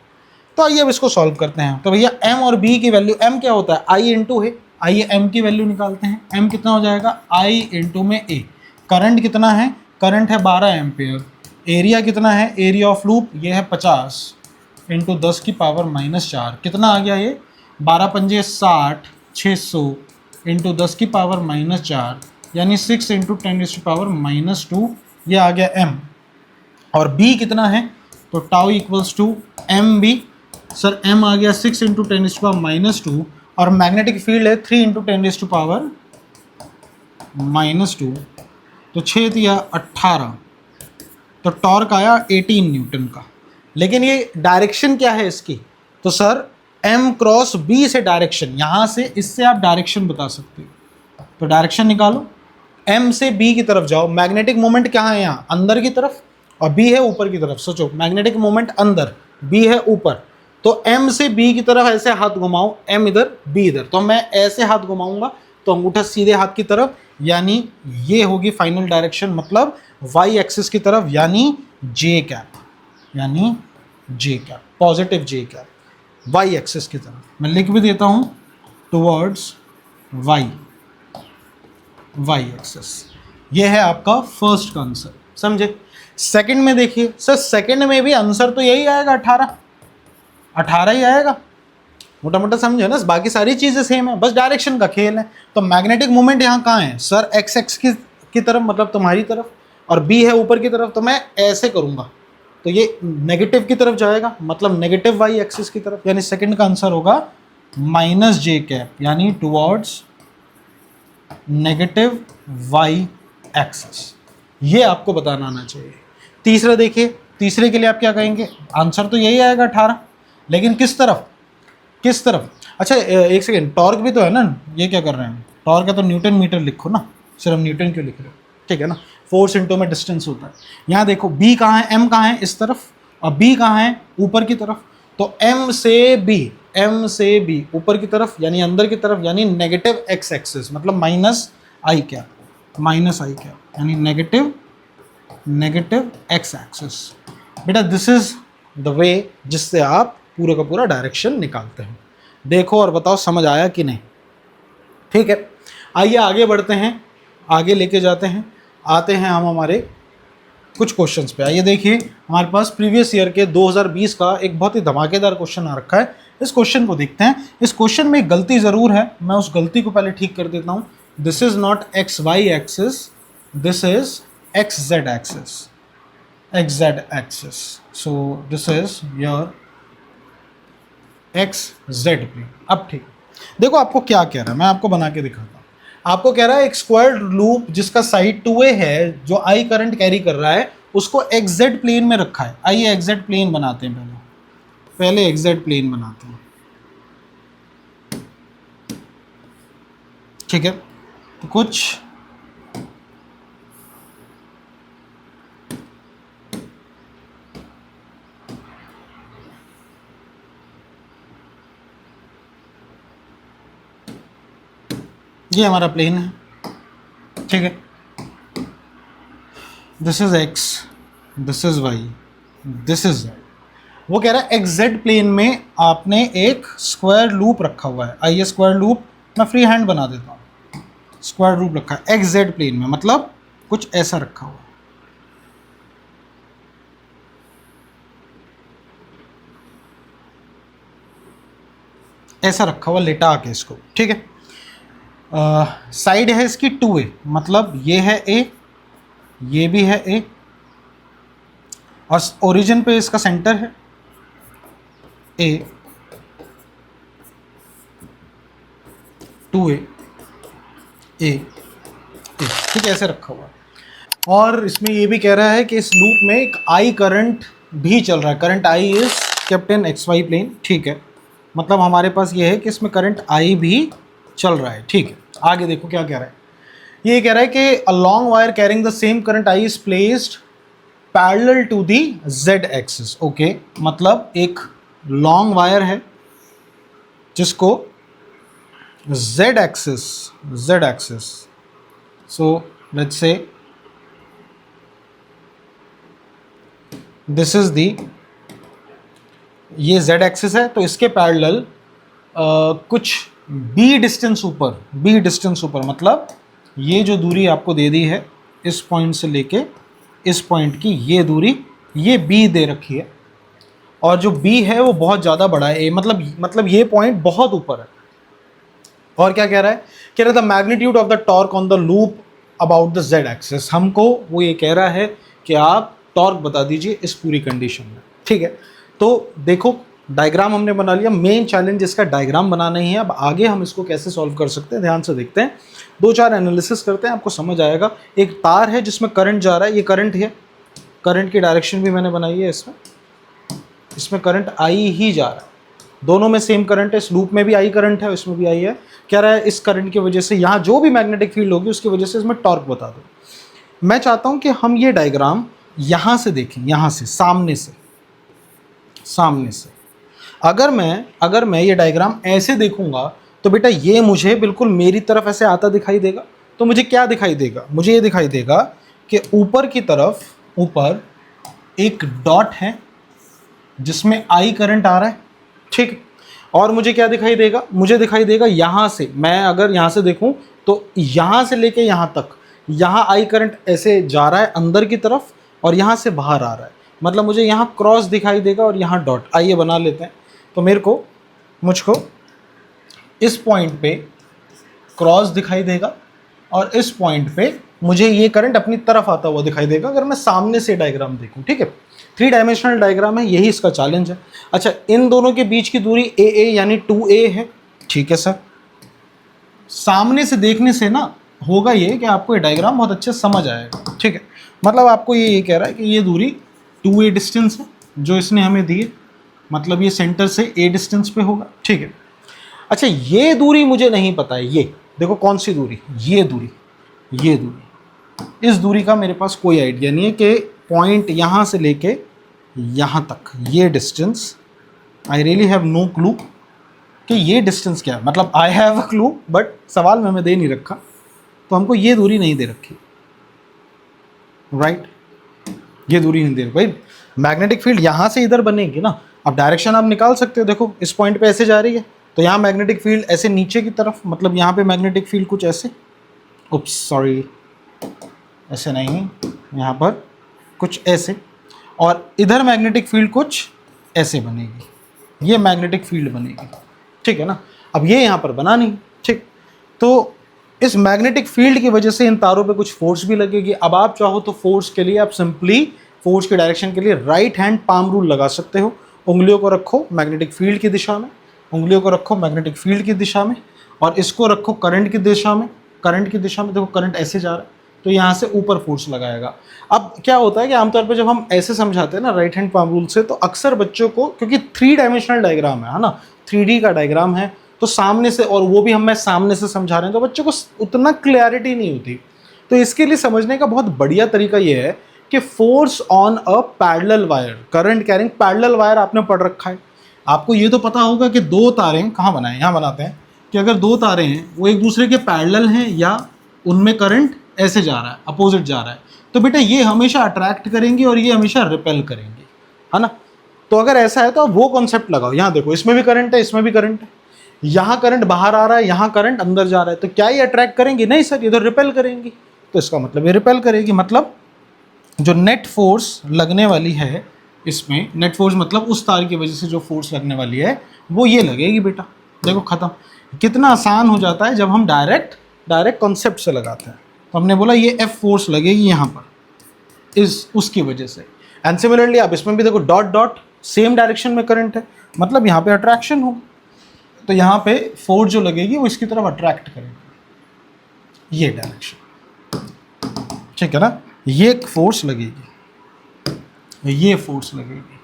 तो आइए अब इसको सॉल्व करते हैं। तो भैया m और b की वैल्यू, m क्या होता है? I इंटू है, आइए m की वैल्यू निकालते हैं। m कितना हो जाएगा? I इंटू में a। करंट कितना है? करंट है 12 एम्पियर। एरिया कितना है? एरिया ऑफ लूप ये है 50 इंटू 10 की पावर -4। कितना आ गया ये? 12 पंजे 60, 600 इंटू 10 की पावर -4, यानी 6 इंटू 10 की पावर -2, ये आ गया m। और b कितना है? तो tau equals to M B. Sir m आ गया 6 इंटू 10 की पावर -2, और मैग्नेटिक फील्ड है 3 इंटू 10 की पावर -2, तो 6 दिया 18, तो टॉर्क आया 18 न्यूटन का। लेकिन ये डायरेक्शन क्या है इसकी? तो सर m क्रॉस b से डायरेक्शन, यहाँ से इससे आप डायरेक्शन बता सकते हो। तो डायरेक्शन निकालो, m से b की तरफ जाओ। मैग्नेटिक मोमेंट कहाँ है? यहाँ अंदर की तरफ, और b है ऊपर की तरफ। सोचो मैग्नेटिक मोमेंट अंदर, b है ऊपर, तो m से b की तरफ ऐसे हाथ घुमाओ, m इधर b इधर, तो मैं ऐसे हाथ घुमाऊंगा तो अंगूठा सीधे हाथ की तरफ, यानी ये होगी फाइनल डायरेक्शन, मतलब y एक्सिस की तरफ, यानी j कैप, यानी j cap, positive j cap y axis की तरफ। मैं लिख भी देता हूं टुवर्ड्स y एक्सिस। ये है आपका फर्स्ट का आंसर, समझे? सेकंड में देखिए सर, सेकंड में भी आंसर तो यही आएगा, 18 ही आएगा, मोटा मोटा समझे ना। बाकी सारी चीजें सेम है, बस डायरेक्शन का खेल है। तो मैग्नेटिक मोमेंट यहाँ कहाँ है? सर एक्स एक्स की तरफ, मतलब तुम्हारी तरफ, और बी है ऊपर की तरफ, तो मैं ऐसे करूँगा तो ये नेगेटिव की तरफ जाएगा, मतलब नेगेटिव वाई एक्सिस की तरफ, यानी सेकंड का आंसर होगा -j कैप, यानी टुवर्ड्स नेगेटिव वाई एक्सिस। ये आपको बताना आना चाहिए। तीसरा देखिए, तीसरे के लिए आप क्या कहेंगे? आंसर तो यही आएगा 18, लेकिन किस तरफ? किस तरफ? अच्छा एक सेकेंड, टॉर्क भी तो है ना, ये क्या कर रहे हैं? टॉर्क है तो न्यूटन मीटर लिखो ना, सिर्फ न्यूटन क्यों लिख रहे हो? ठीक है ना, फोर्स इंटू में डिस्टेंस होता है। यहाँ देखो b कहाँ है, m कहाँ है? इस तरफ, और b कहाँ है? ऊपर की तरफ। तो m से b ऊपर की तरफ, यानी अंदर की तरफ, यानी नेगेटिव x एक्सिस, मतलब -i कैप, यानी नेगेटिव x एक्सिस। बेटा दिस इज द वे जिससे आप पूरा का पूरा डायरेक्शन निकालते हैं। देखो और बताओ समझ आया कि नहीं? ठीक है, आइए आगे बढ़ते हैं, आगे लेके जाते हैं। आते हैं हम हमारे कुछ क्वेश्चंस पे। आइए देखिए, हमारे पास प्रीवियस ईयर के 2020 का एक बहुत ही धमाकेदार क्वेश्चन आ रखा है। इस क्वेश्चन को देखते हैं। इस क्वेश्चन में एक गलती ज़रूर है, मैं उस गलती को पहले ठीक कर देता हूँ। This is not X Y axis, this is X Z axis, X Z axis. So this is your X Z plane. अब ठीक, देखो आपको क्या कह रहा है, मैं आपको बना के दिखाता हूँ। आपको कह रहा है एक स्क्वायर लूप जिसका साइड 2a है, जो आई करंट कैरी कर रहा है, उसको एक्जेड प्लेन में रखा है। आइए एक्जेड प्लेन बनाते हैं, पहले एक्जेड प्लेन बनाते हैं, ठीक है। तो कुछ ये हमारा प्लेन है, ठीक है। This is X, this is Y, this is Z. वो कह रहा है एक्स जेड प्लेन में आपने एक स्क्वायर लूप रखा हुआ है। आइए स्क्वायर लूप मैं फ्री हैंड बना देता हूँ। स्क्वायर लूप रखा है एक्स जेड प्लेन में, मतलब कुछ ऐसा रखा हुआ है, ऐसा रखा हुआ लेटा के इसको, ठीक है। साइड है इसकी 2a, मतलब ये है a, ये भी है a, और ओरिजिन पे इसका सेंटर है a, 2a, a, ठीक है, ऐसे रखा हुआ है। और इसमें ये भी कह रहा है कि इस लूप में एक आई करंट भी चल रहा है। Current I is kept in X Y plane, ठीक है। मतलब हमारे पास ये है कि इसमें करंट आई भी चल रहा है, ठीक है। आगे देखो क्या कह रहा है। ये कह रहा है कि a long wire carrying the same current I is placed parallel to the Z axis. Okay, मतलब एक लॉन्ग वायर है जिसको Z axis, so let's say this is the, ये जेड एक्सिस है, तो इसके पैरेलल कुछ b डिस्टेंस ऊपर, मतलब ये जो दूरी आपको दे दी है इस पॉइंट से लेके इस पॉइंट की, ये दूरी, ये b दे रखी है, और जो b है वो बहुत ज़्यादा बड़ा है, मतलब ये पॉइंट बहुत ऊपर है। और क्या कह रहा है, कह रहा है the magnitude of the torque on the loop about the Z axis. हमको वो ये कह रहा है कि आप टॉर्क बता दीजिए इस पूरी कंडीशन में, ठीक है। तो देखो डायग्राम हमने बना लिया, मेन चैलेंज इसका डायग्राम बनाना ही है। अब आगे हम इसको कैसे सॉल्व कर सकते हैं, ध्यान से देखते हैं, 2-4 एनालिसिस करते हैं, आपको समझ आएगा। एक तार है जिसमें करंट जा रहा है, ये करंट है, करंट की डायरेक्शन भी मैंने बनाई है, इसमें करंट आई ही जा रहा है, दोनों में सेम करंट है। इस लूप में भी आई करंट है, इसमें भी आई है। कह रहा है इस करंट की वजह से यहाँ जो भी मैग्नेटिक फील्ड होगी उसकी वजह से इसमें टॉर्क बता दो। मैं चाहता हूँ कि हम ये डायग्राम यहाँ से देखें, यहाँ से, सामने से। अगर मैं ये डायग्राम ऐसे देखूंगा तो बेटा ये मुझे बिल्कुल मेरी तरफ ऐसे आता दिखाई देगा। तो मुझे क्या दिखाई देगा, मुझे ये दिखाई देगा कि ऊपर की तरफ, ऊपर एक डॉट है जिसमें आई करंट आ रहा है, ठीक। और मुझे क्या दिखाई देगा, मुझे दिखाई देगा यहाँ से, मैं अगर यहाँ से देखूँ तो यहाँ से लेके यहाँ तक, यहाँ आई करंट ऐसे जा रहा है अंदर की तरफ और यहाँ से बाहर आ रहा है, मतलब मुझे यहाँ क्रॉस दिखाई देगा और यहाँ डॉट। आइए बना लेते हैं। तो मुझको इस पॉइंट पे क्रॉस दिखाई देगा और इस पॉइंट पे मुझे ये करंट अपनी तरफ आता हुआ दिखाई देगा अगर मैं सामने से डायग्राम देखूं, ठीक है। 3 डायमेंशनल डायग्राम है, यही इसका चैलेंज है। अच्छा, इन दोनों के बीच की दूरी AA यानी 2A है, ठीक है सर। सामने से देखने से ना होगा ये कि आपको ये डायग्राम बहुत अच्छे समझ आएगा, ठीक है। मतलब आपको ये कह रहा है कि ये दूरी 2A डिस्टेंस है जो इसने हमें दी है, मतलब ये सेंटर से A डिस्टेंस पे होगा, ठीक है। अच्छा, ये दूरी मुझे नहीं पता है, ये देखो कौन सी दूरी, ये दूरी, इस दूरी का मेरे पास कोई आइडिया नहीं है कि पॉइंट यहाँ से लेके यहाँ तक ये distance, I really have no clue कि ये डिस्टेंस क्या है। मतलब I have a clue but सवाल में दे नहीं रखा, तो हमको ये दूरी नहीं दे रखी, राइट। ये दूरी नहीं दे रखी भाई, मैग्नेटिक फील्ड यहाँ से इधर बनेगी ना। अब डायरेक्शन आप निकाल सकते हो, देखो इस पॉइंट पे ऐसे जा रही है तो यहाँ मैग्नेटिक फील्ड ऐसे नीचे की तरफ, मतलब यहाँ पे मैग्नेटिक फील्ड कुछ ऐसे, उप्स सॉरी, ऐसे नहीं, यहाँ पर कुछ ऐसे, और इधर मैग्नेटिक फील्ड कुछ ऐसे बनेगी, ये मैग्नेटिक फील्ड बनेगी, ठीक है ना। अब ये यहाँ पर बना नहीं, ठीक, तो इस मैग्नेटिक फील्ड की वजह से इन तारों पे कुछ फोर्स भी लगेगी। अब आप चाहो तो फोर्स के लिए आप सिंपली फोर्स के डायरेक्शन के लिए राइट हैंड पाम रूल लगा सकते हो। उंगलियों को रखो मैग्नेटिक फील्ड की दिशा में, उंगलियों को रखो मैग्नेटिक फील्ड की दिशा में, और इसको रखो करंट की दिशा में। करंट की दिशा में देखो करंट ऐसे जा रहा है, तो यहाँ से ऊपर फोर्स लगाएगा। अब क्या होता है कि आमतौर पर जब हम ऐसे समझाते हैं ना राइट हैंड पाम रूल से, तो अक्सर बच्चों को, क्योंकि 3 डायमेंशनल डायग्राम है ना, 3D का डायग्राम है, तो सामने से, और वो भी हमें सामने से समझा रहे हैं, तो बच्चों को उतना क्लैरिटी नहीं होती। तो इसके लिए समझने का बहुत बढ़िया तरीका ये है कि force on a parallel wire, current carrying parallel wire आपने पढ़ रखा है। आपको ये तो पता होगा कि 2 तारें कहाँ बनाए, यहाँ बनाते हैं कि अगर 2 तारें हैं वो एक दूसरे के पैरेलल हैं या उनमें करंट ऐसे जा रहा है, अपोजिट जा रहा है, तो बेटा ये हमेशा अट्रैक्ट करेंगे और ये हमेशा रिपेल करेंगे, है ना। तो अगर ऐसा है तो वो कॉन्सेप्ट लगाओ। यहाँ देखो इसमें भी करंट है, इसमें भी करंट है, यहाँ करंट बाहर आ रहा है, यहाँ करंट अंदर जा रहा है, तो क्या ये अट्रैक्ट करेंगी? नहीं सर, ये तो रिपेल करेंगी। तो इसका मतलब ये रिपेल करेगी, मतलब जो नेट फोर्स लगने वाली है इसमें, नेट फोर्स मतलब उस तार की वजह से जो फोर्स लगने वाली है वो ये लगेगी बेटा। देखो खत्म। कितना आसान हो जाता है जब हम डायरेक्ट कॉन्सेप्ट से लगाते हैं। तो हमने बोला ये एफ फोर्स लगेगी यहाँ पर इस उसकी वजह से। एंड सिमिलरली आप इसमें भी देखो डॉट डॉट, सेम डायरेक्शन में करंट है, मतलब यहाँ पे अट्रैक्शन होगा, तो यहाँ पे फोर्स जो लगेगी वो इसकी तरफ अट्रैक्ट करेगी, ये डायरेक्शन, ठीक है ना। ये फोर्स लगेगी, ये फोर्स लगेगी।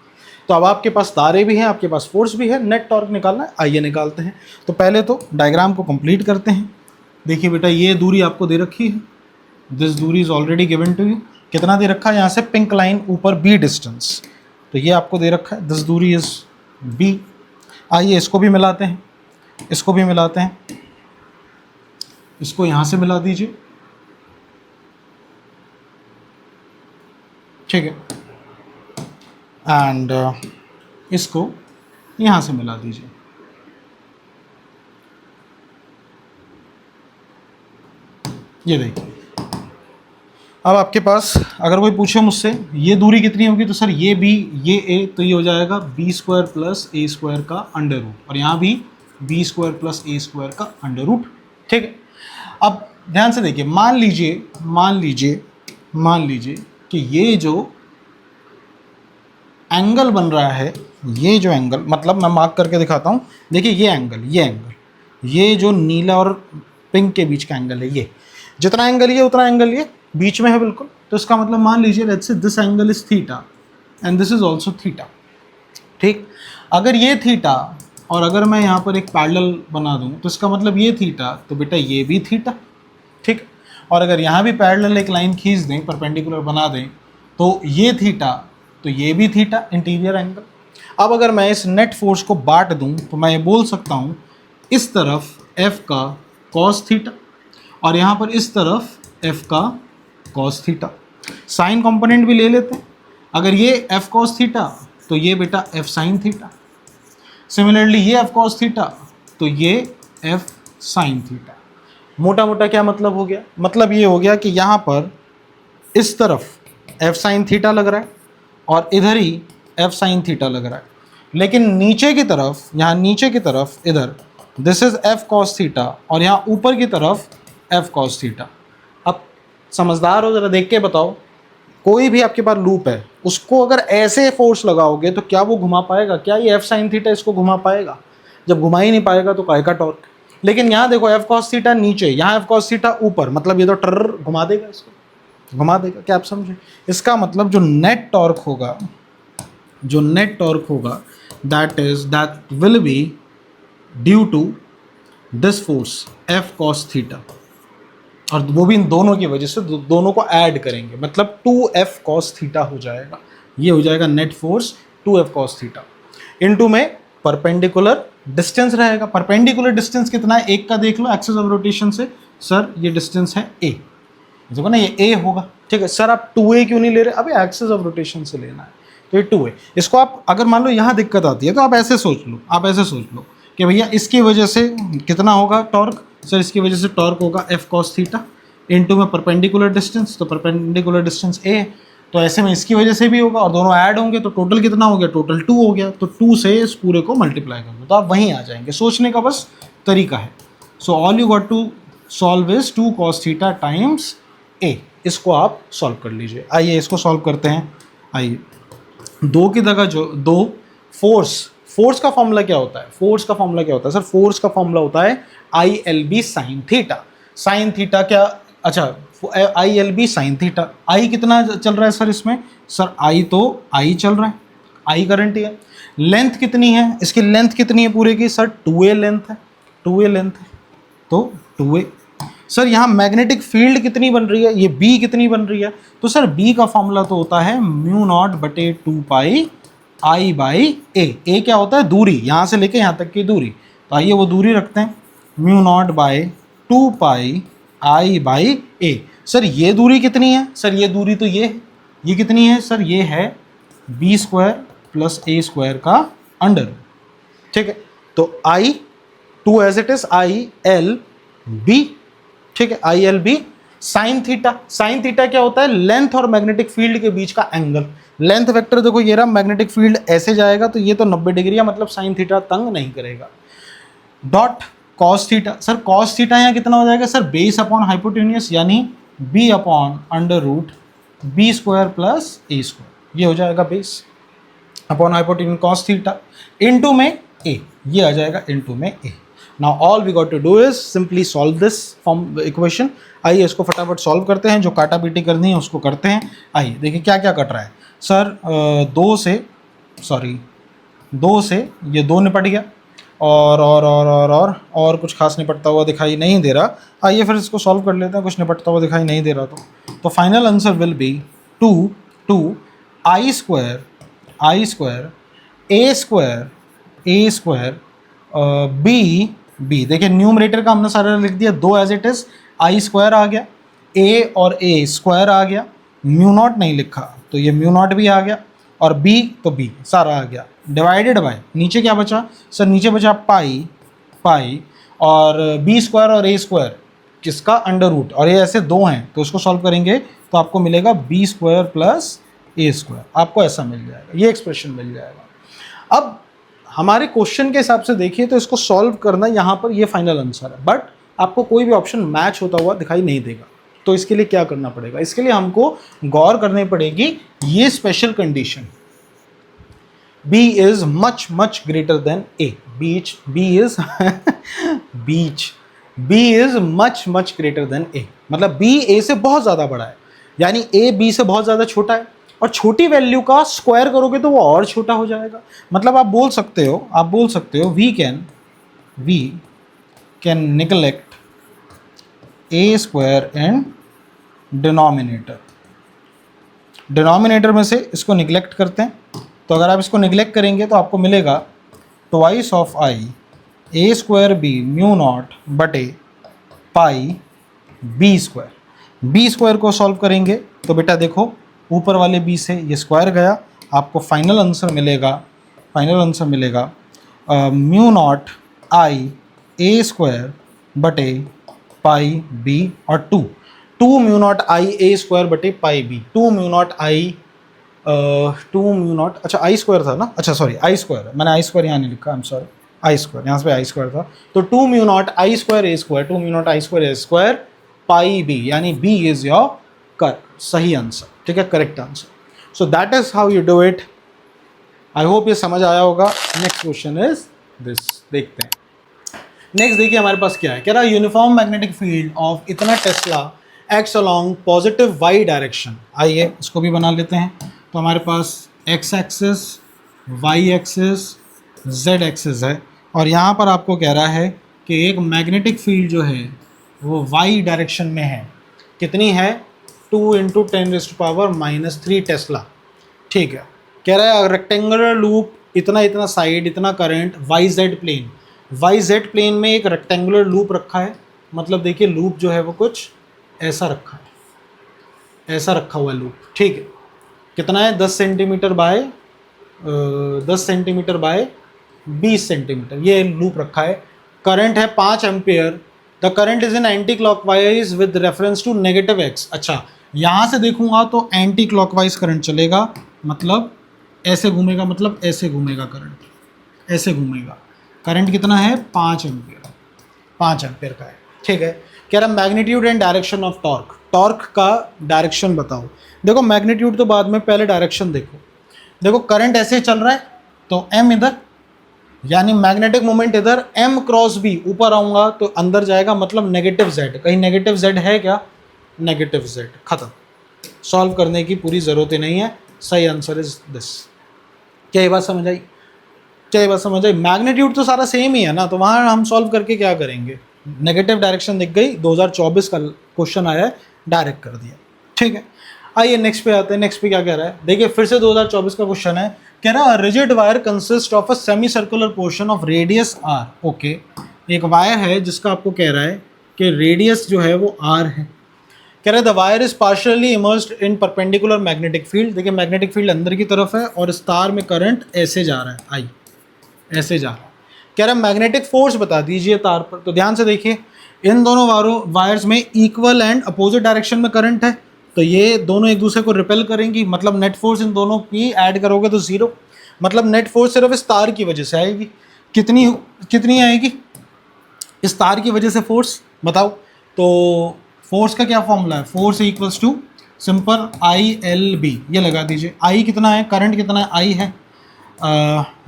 तो अब आपके पास तारे भी हैं, आपके पास फोर्स भी है, नेट टॉर्क निकालना है, आइए निकालते हैं। तो पहले तो डायग्राम को कंप्लीट करते हैं। देखिए बेटा ये दूरी आपको दे रखी है, दिस दूरी is already given to you. कितना दे रखा है? यहाँ से पिंक लाइन ऊपर बी डिस्टेंस, तो ये आपको दे रखा है, दिस दूरी इज बी। आइए इसको भी मिलाते हैं, इसको भी मिलाते हैं, इसको यहाँ से मिला दीजिए, ठीक है, एंड इसको यहाँ से मिला दीजिए। ये देखिए, अब आपके पास अगर कोई पूछे मुझसे ये दूरी कितनी होगी, तो सर ये बी ये ए, तो ये हो जाएगा बी स्क्वायर प्लस ए स्क्वायर का अंडर रूट, और यहाँ भी बी स्क्वायर प्लस ए स्क्वायर का अंडर रूट, ठीक है। अब ध्यान से देखिए, मान लीजिए कि ये जो एंगल बन रहा है, ये जो एंगल, मतलब मैं मार्क करके दिखाता हूँ, देखिए ये एंगल, ये जो नीला और पिंक के बीच का एंगल है, ये जितना एंगल ये उतना एंगल ये बीच में है बिल्कुल। तो इसका मतलब मान लीजिए let's say this angle is theta and this is also theta, ठीक। अगर ये थीटा और अगर मैं यहाँ पर एक पैरेलल बना दूँ तो इसका मतलब ये थीटा, तो बेटा ये भी थीटा, ठीक। और अगर यहाँ भी पैरेलल एक लाइन खींच दें, परपेंडिकुलर बना दें, तो ये थीटा, तो ये भी थीटा, इंटीरियर एंगल। अब अगर मैं इस नेट फोर्स को बांट दूँ तो मैं ये बोल सकता हूँ इस तरफ एफ का कॉस थीटा और यहाँ पर इस तरफ एफ का कॉस थीटा। साइन कंपोनेंट भी ले लेते हैं, अगर ये एफ कॉस थीटा तो ये बेटा एफ साइन थीटा, सिमिलरली ये एफ कॉस थीटा तो ये एफ साइन थीटा। मोटा मोटा क्या मतलब हो गया? मतलब ये हो गया कि यहाँ पर इस तरफ एफ साइन थीटा लग रहा है और इधर ही एफ साइन थीटा लग रहा है, लेकिन नीचे की तरफ, यहाँ नीचे की तरफ इधर this is F cos theta और यहाँ ऊपर की तरफ एफ कॉस थीटा। अब समझदार हो, जरा देख के बताओ, कोई भी आपके पास लूप है उसको अगर ऐसे फोर्स लगाओगे तो क्या वो घुमा पाएगा? क्या ये एफ साइन थीटा इसको घुमा पाएगा? जब घुमा ही नहीं पाएगा तो काय का टॉर्क। लेकिन यहाँ देखो एफ कॉस थीटा नीचे, यहाँ एफ कॉस थीटा ऊपर, मतलब ये तो टर्र घुमा देगा, इसको घुमा देगा। क्या आप समझे? इसका मतलब जो नेट टॉर्क होगा that will be due to this force F cos theta, और वो भी इन दोनों की वजह से, दोनों को ऐड करेंगे, मतलब 2f cos थीटा हो जाएगा। ये हो जाएगा net force 2f cos theta. Into में परपेंडिकुलर डिस्टेंस रहेगा। परपेंडिकुलर डिस्टेंस कितना है? एक का देख लो एक्सिस ऑफ रोटेशन से, सर ये डिस्टेंस है a, देखो ना ये a होगा, ठीक है। सर आप 2a क्यों नहीं ले रहे? अबे एक्सिस ऑफ रोटेशन से लेना है, तो ये 2a। इसको आप अगर मान लो यहाँ दिक्कत आती है तो आप ऐसे सोच लो कि भैया इसकी वजह से कितना होगा टॉर्क? सर इसकी वजह से टॉर्क होगा एफ कॉस थीटा इनटू में परपेंडिकुलर डिस्टेंस, तो परपेंडिकुलर डिस्टेंस ए, तो ऐसे में इसकी वजह से भी होगा और दोनों ऐड होंगे तो टोटल कितना हो गया, टोटल 2 हो गया। तो 2 से इस पूरे को मल्टीप्लाई करोगे तो आप वहीं आ जाएंगे। सोचने का बस तरीका है। So all you got to solve is 2 cos theta times A. इसको आप सॉल्व कर लीजिए। आइए इसको सॉल्व करते हैं। आइए 2 की जगह जो 2 फोर्स का फॉर्मूला क्या होता है, फोर्स का फॉर्मूला क्या होता है सर, फोर्स का फॉर्मूला होता है ILB sine theta. Sine theta क्या, अच्छा ILB साइन थीटा। आई कितना चल रहा है सर इसमें, सर आई तो आई चल रहा है, आई करंट ही है। लेंथ कितनी है, इसकी लेंथ कितनी है पूरे की, सर 2a लेंथ है, 2a लेंथ है तो 2a। सर यहाँ मैग्नेटिक फील्ड कितनी बन रही है, ये B कितनी बन रही है, तो सर B का फॉर्मूला तो होता है म्यू नॉट बटे 2 पाई I बाई ए। क्या होता है, दूरी, यहाँ से लेके यहाँ तक की दूरी। तो आइए वो दूरी रखते हैं, mu naught by 2 pi I by A. Sir ये दूरी कितनी है, सर ये दूरी तो ये है, ये कितनी है सर, ये है b square plus a square का अंडर। ठीक है, तो I 2 as it is ILB। ठीक है, ILB sine theta. Sine theta क्या होता है, लेंथ और मैग्नेटिक फील्ड के बीच का एंगल। लेंथ वेक्टर देखो ये रहा, मैग्नेटिक फील्ड ऐसे जाएगा तो ये तो 90 डिग्री है, मतलब साइन थीटा तंग नहीं करेगा। Dot cos theta. Sir cos theta यहाँ कितना हो जाएगा सर, बेस अपॉन हाइपोटेन्यूस यानी b upon under root b square plus a square, ये हो जाएगा base upon hypotenuse cos theta into में a, ये आ जाएगा इनटू में a। Now all we got to do is simply solve this form equation. आइए इसको फटाफट सॉल्व करते हैं, जो काटा पीटी करनी है उसको करते हैं। आइए देखिए क्या क्या कट रहा है सर, 2 से ये 2 निपट गया और कुछ खास निपटता हुआ दिखाई नहीं दे रहा। आइए फिर इसको सॉल्व कर लेते हैं, कुछ निपटता हुआ दिखाई नहीं दे रहा तो final answer will be 2 I square A square B। देखिए न्यूमरेटर का हमने सारा लिख दिया, 2 as it is, I square आ गया, A और A स्क्वायर आ गया, म्यू नॉट नहीं लिखा तो ये म्यू नॉट भी आ गया और B तो B सारा आ गया, डिवाइडेड बाय नीचे क्या बचा सर, नीचे बचा पाई और B स्क्वायर और A स्क्वायर किसका अंडर रूट, और ये ऐसे 2 हैं तो इसको सॉल्व करेंगे तो आपको मिलेगा B square plus A square, आपको ऐसा मिल जाएगा, ये एक्सप्रेशन मिल जाएगा। अब हमारे क्वेश्चन के हिसाब से देखिए तो इसको सॉल्व करना यहाँ पर ये फाइनल आंसर है, बट आपको कोई भी ऑप्शन मैच होता हुआ दिखाई नहीं देगा। तो इसके लिए क्या करना पड़ेगा, इसके लिए हमको गौर करनी पड़ेगी ये special condition, B is much greater than A। B is much greater than A, मतलब B A से बहुत ज़्यादा बड़ा है, यानी A B से बहुत ज़्यादा छोटा है, और छोटी वैल्यू का स्क्वायर करोगे तो वो और छोटा हो जाएगा। मतलब आप बोल सकते हो we can neglect A square in denominator में से इसको निगलेक्ट करते हैं, तो अगर आप इसको निगलेक्ट करेंगे तो आपको मिलेगा twice of I A square B mu naught बटे पाई B स्क्वायर को सॉल्व करेंगे तो बेटा देखो ऊपर वाले B से ये स्क्वायर गया, आपको फाइनल आंसर मिलेगा mu naught I A square बटे पाई B और 2 mu naught I A square बटे पाई B, 2 म्यू नॉट अच्छा I स्क्वायर था ना, अच्छा सॉरी I स्क्वायर, मैंने I स्क्वायर यहाँ नहीं लिखा, I am sorry, I square यहाँ पे I स्क्वायर था, तो 2 mu naught I square A square, 2 mu naught I square A square pi B, यानी B इज योर सही आंसर, ठीक है, correct answer. So that is how you do it. I hope ये समझ आया होगा। नेक्स्ट क्वेश्चन इज दिस, देखते हैं। नेक्स्ट देखिए हमारे पास क्या है, कह रहा है यूनिफॉर्म मैग्नेटिक फील्ड ऑफ इतना tesla acts along positive Y direction. आइए इसको भी बना लेते हैं। तो हमारे पास X axis, Y axis, Z axis है, और यहाँ पर आपको कह रहा है कि एक मैग्नेटिक फील्ड जो है वो वाई डायरेक्शन में है, कितनी है 2 × 10⁻³ टेस्ला। ठीक है, कह रहा है रेक्टेंगुलर लूप, इतना साइड, इतना करंट, वाई जेड प्लेन में एक रेक्टेंगुलर लूप रखा है, मतलब देखिए लूप जो है वो कुछ ऐसा रखा है, ऐसा रखा हुआ है लूप। ठीक है, कितना है 10 सेंटीमीटर बाय 20 सेंटीमीटर, ये लूप रखा है। करंट है 5 ampere, the current is in anti clockwise with reference to -x। अच्छा, यहाँ से देखूंगा तो एंटी क्लॉकवाइज करंट चलेगा, मतलब ऐसे घूमेगा, मतलब ऐसे घूमेगा करंट, ऐसे घूमेगा। करंट कितना है? 5 एम्पियर, 5 एम्पियर का है। ठीक है, कह रहा magnitude and direction of torque, torque का डायरेक्शन बताओ। देखो मैग्नीट्यूड तो बाद में, पहले डायरेक्शन देखो। देखो करंट ऐसे चल रहा है तो m इधर, यानी मैग्नेटिक मोमेंट इधर, m क्रॉस b, ऊपर आऊंगा तो अंदर जाएगा, मतलब नेगेटिव z। कहीं नेगेटिव z है क्या? Negative z। खत्म, सॉल्व करने की पूरी ज़रूरत ही नहीं है, सही आंसर इज दिस। क्या ये बात समझ आई? क्या ये बात समझ आई? मैग्नीट्यूड तो सारा सेम ही है ना, तो वहाँ हम सॉल्व करके क्या करेंगे? नेगेटिव डायरेक्शन दिख गई, 2024 का क्वेश्चन आया है, डायरेक्ट कर दिया। ठीक है, आइए नेक्स्ट पे आते हैं। नेक्स्ट पे क्या कह रहा है? देखिए फिर से 2024 का क्वेश्चन है, कह रहा है rigid wire consist of a semi circular portion of radius R. Okay, एक वायर है जिसका आपको कह रहा है कि रेडियस जो है वो आर है। कह रहा है the wire is partially immersed in perpendicular magnetic field. देखिए मैग्नेटिक फील्ड अंदर की तरफ है और इस तार में करंट ऐसे जा रहा है, आई ऐसे जा रहा है। कह रहा है मैग्नेटिक फोर्स बता दीजिए तार पर। तो ध्यान से देखिए, इन दोनों वायर्स में इक्वल एंड अपोजिट डायरेक्शन में करंट है, तो ये दोनों एक दूसरे को रिपेल करेंगी, मतलब नेट फोर्स इन दोनों की ऐड करोगे तो 0, मतलब नेट फोर्स सिर्फ इस तार की वजह से आएगी। कितनी आएगी इस तार की वजह से फोर्स? बताओ। तो फोर्स का क्या फॉर्मूला है? Force equals to simple ILB, ये लगा दीजिए। आई कितना है? करंट कितना है? आई है।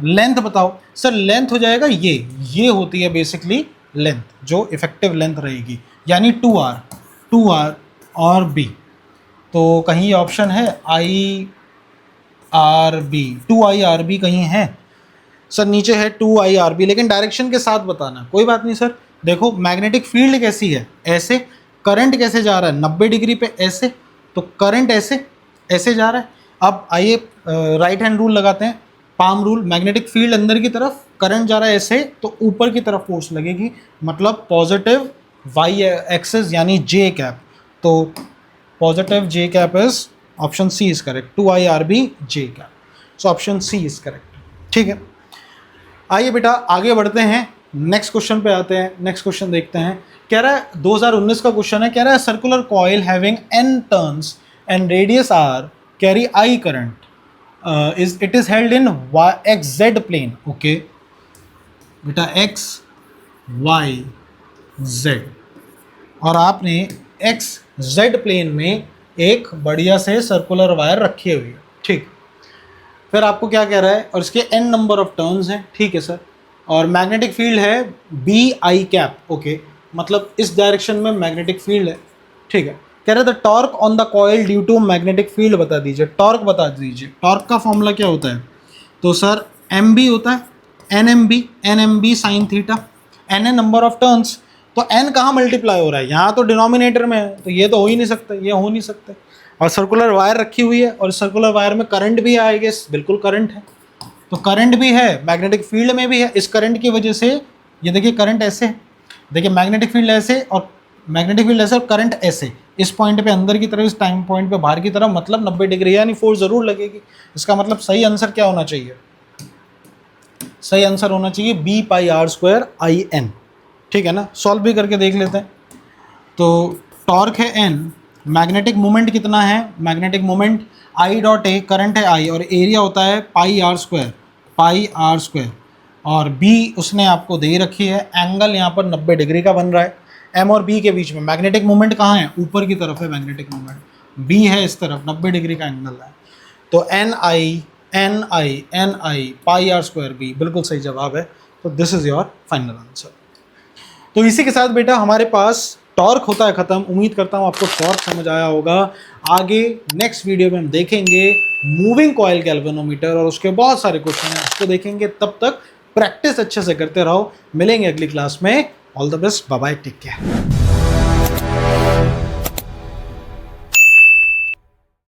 लेंथ बताओ सर। लेंथ हो जाएगा ये होती है बेसिकली लेंथ, जो इफेक्टिव लेंथ रहेगी, यानी 2R और B। तो कहीं ऑप्शन है IRB, 2IRB कहीं है सर? नीचे है 2IRB, लेकिन डायरेक्शन के साथ बताना। कोई बात नहीं सर। देखो मैग्नेटिक फील्ड कैसी है? ऐसे। करंट कैसे जा रहा है? 90 डिग्री पे ऐसे, तो करंट ऐसे जा रहा है। अब आइए राइट हैंड रूल लगाते हैं, पाम रूल। मैग्नेटिक फील्ड अंदर की तरफ, करंट जा रहा है ऐसे, तो ऊपर की तरफ फोर्स लगेगी, मतलब पॉजिटिव y एक्सिस यानी J कैप। तो positive J cap is option C is correct, 2IRB J cap. So option C is correct. ठीक है, आइए बेटा आगे बढ़ते हैं, नेक्स्ट क्वेश्चन पे आते हैं। नेक्स्ट क्वेश्चन देखते हैं। कह रहा है 2019 का क्वेश्चन है, कह रहा है circular coil having n turns and radius r carry I current it is held in XZ plane. Okay बेटा, x y z, और आपने XZ प्लेन में एक बढ़िया से सर्कुलर वायर रखी हुई है। ठीक, फिर आपको क्या कह रहा है? और इसके n नंबर ऑफ टर्न्स हैं। ठीक है सर, और मैग्नेटिक फील्ड है BI कैप। ओके, मतलब इस डायरेक्शन में मैग्नेटिक फील्ड है। ठीक है, कह रहे the torque on the coil due to magnetic field बता दीजिए। टॉर्क बता दीजिए। टॉर्क का फॉर्मूला क्या होता है? तो सर MB होता है, NMB sine theta, N number of turns. तो N कहाँ मल्टीप्लाई हो रहा है? यहाँ तो डिनोमिनेटर में है, तो ये तो हो ही नहीं सकता, ये हो नहीं सकता। और सर्कुलर वायर रखी हुई है, और सर्कुलर वायर में करंट भी है, आई गेस बिल्कुल करंट है। तो करंट भी है, मैग्नेटिक फील्ड में भी है। इस करंट की वजह से ये देखिए करंट ऐसे है, देखिए मैग्नेटिक फील्ड ऐसे और मैग्नेटिक फील्ड ऐसे और करंट ऐसे, इस पॉइंट पे अंदर की तरफ, इस टाइम पॉइंट पे बाहर की तरफ, मतलब 90 डिग्री, यानी फोर्स जरूर लगेगी। इसका मतलब सही आंसर क्या होना चाहिए? सही आंसर होना चाहिए B/R² IN। ठीक है ना, सॉल्व भी करके देख लेते हैं। तो टॉर्क है N, मैग्नेटिक मोमेंट कितना है? मैग्नेटिक मोमेंट I.A, करंट है I, और एरिया होता है πr², और B उसने आपको दे रखी है। एंगल यहाँ पर 90 डिग्री का बन रहा है M और B के बीच में। मैग्नेटिक मोमेंट कहाँ है? ऊपर की तरफ है मैग्नेटिक मोमेंट, B है इस तरफ, 90 डिग्री का एंगल है। तो NI πr²B बिल्कुल सही जवाब है। तो this is your final answer. तो इसी के साथ बेटा हमारे पास टॉर्क होता है ख़त्म। उम्मीद करता हूँ आपको टॉर्क समझ आया होगा। आगे नेक्स्ट वीडियो में हम देखेंगे मूविंग कॉइल गैल्वेनोमीटर, और उसके बहुत सारे क्वेश्चन हैं, उसको देखेंगे। तब तक प्रैक्टिस अच्छे से करते रहो। मिलेंगे अगली क्लास में। All the best, bye bye, take care.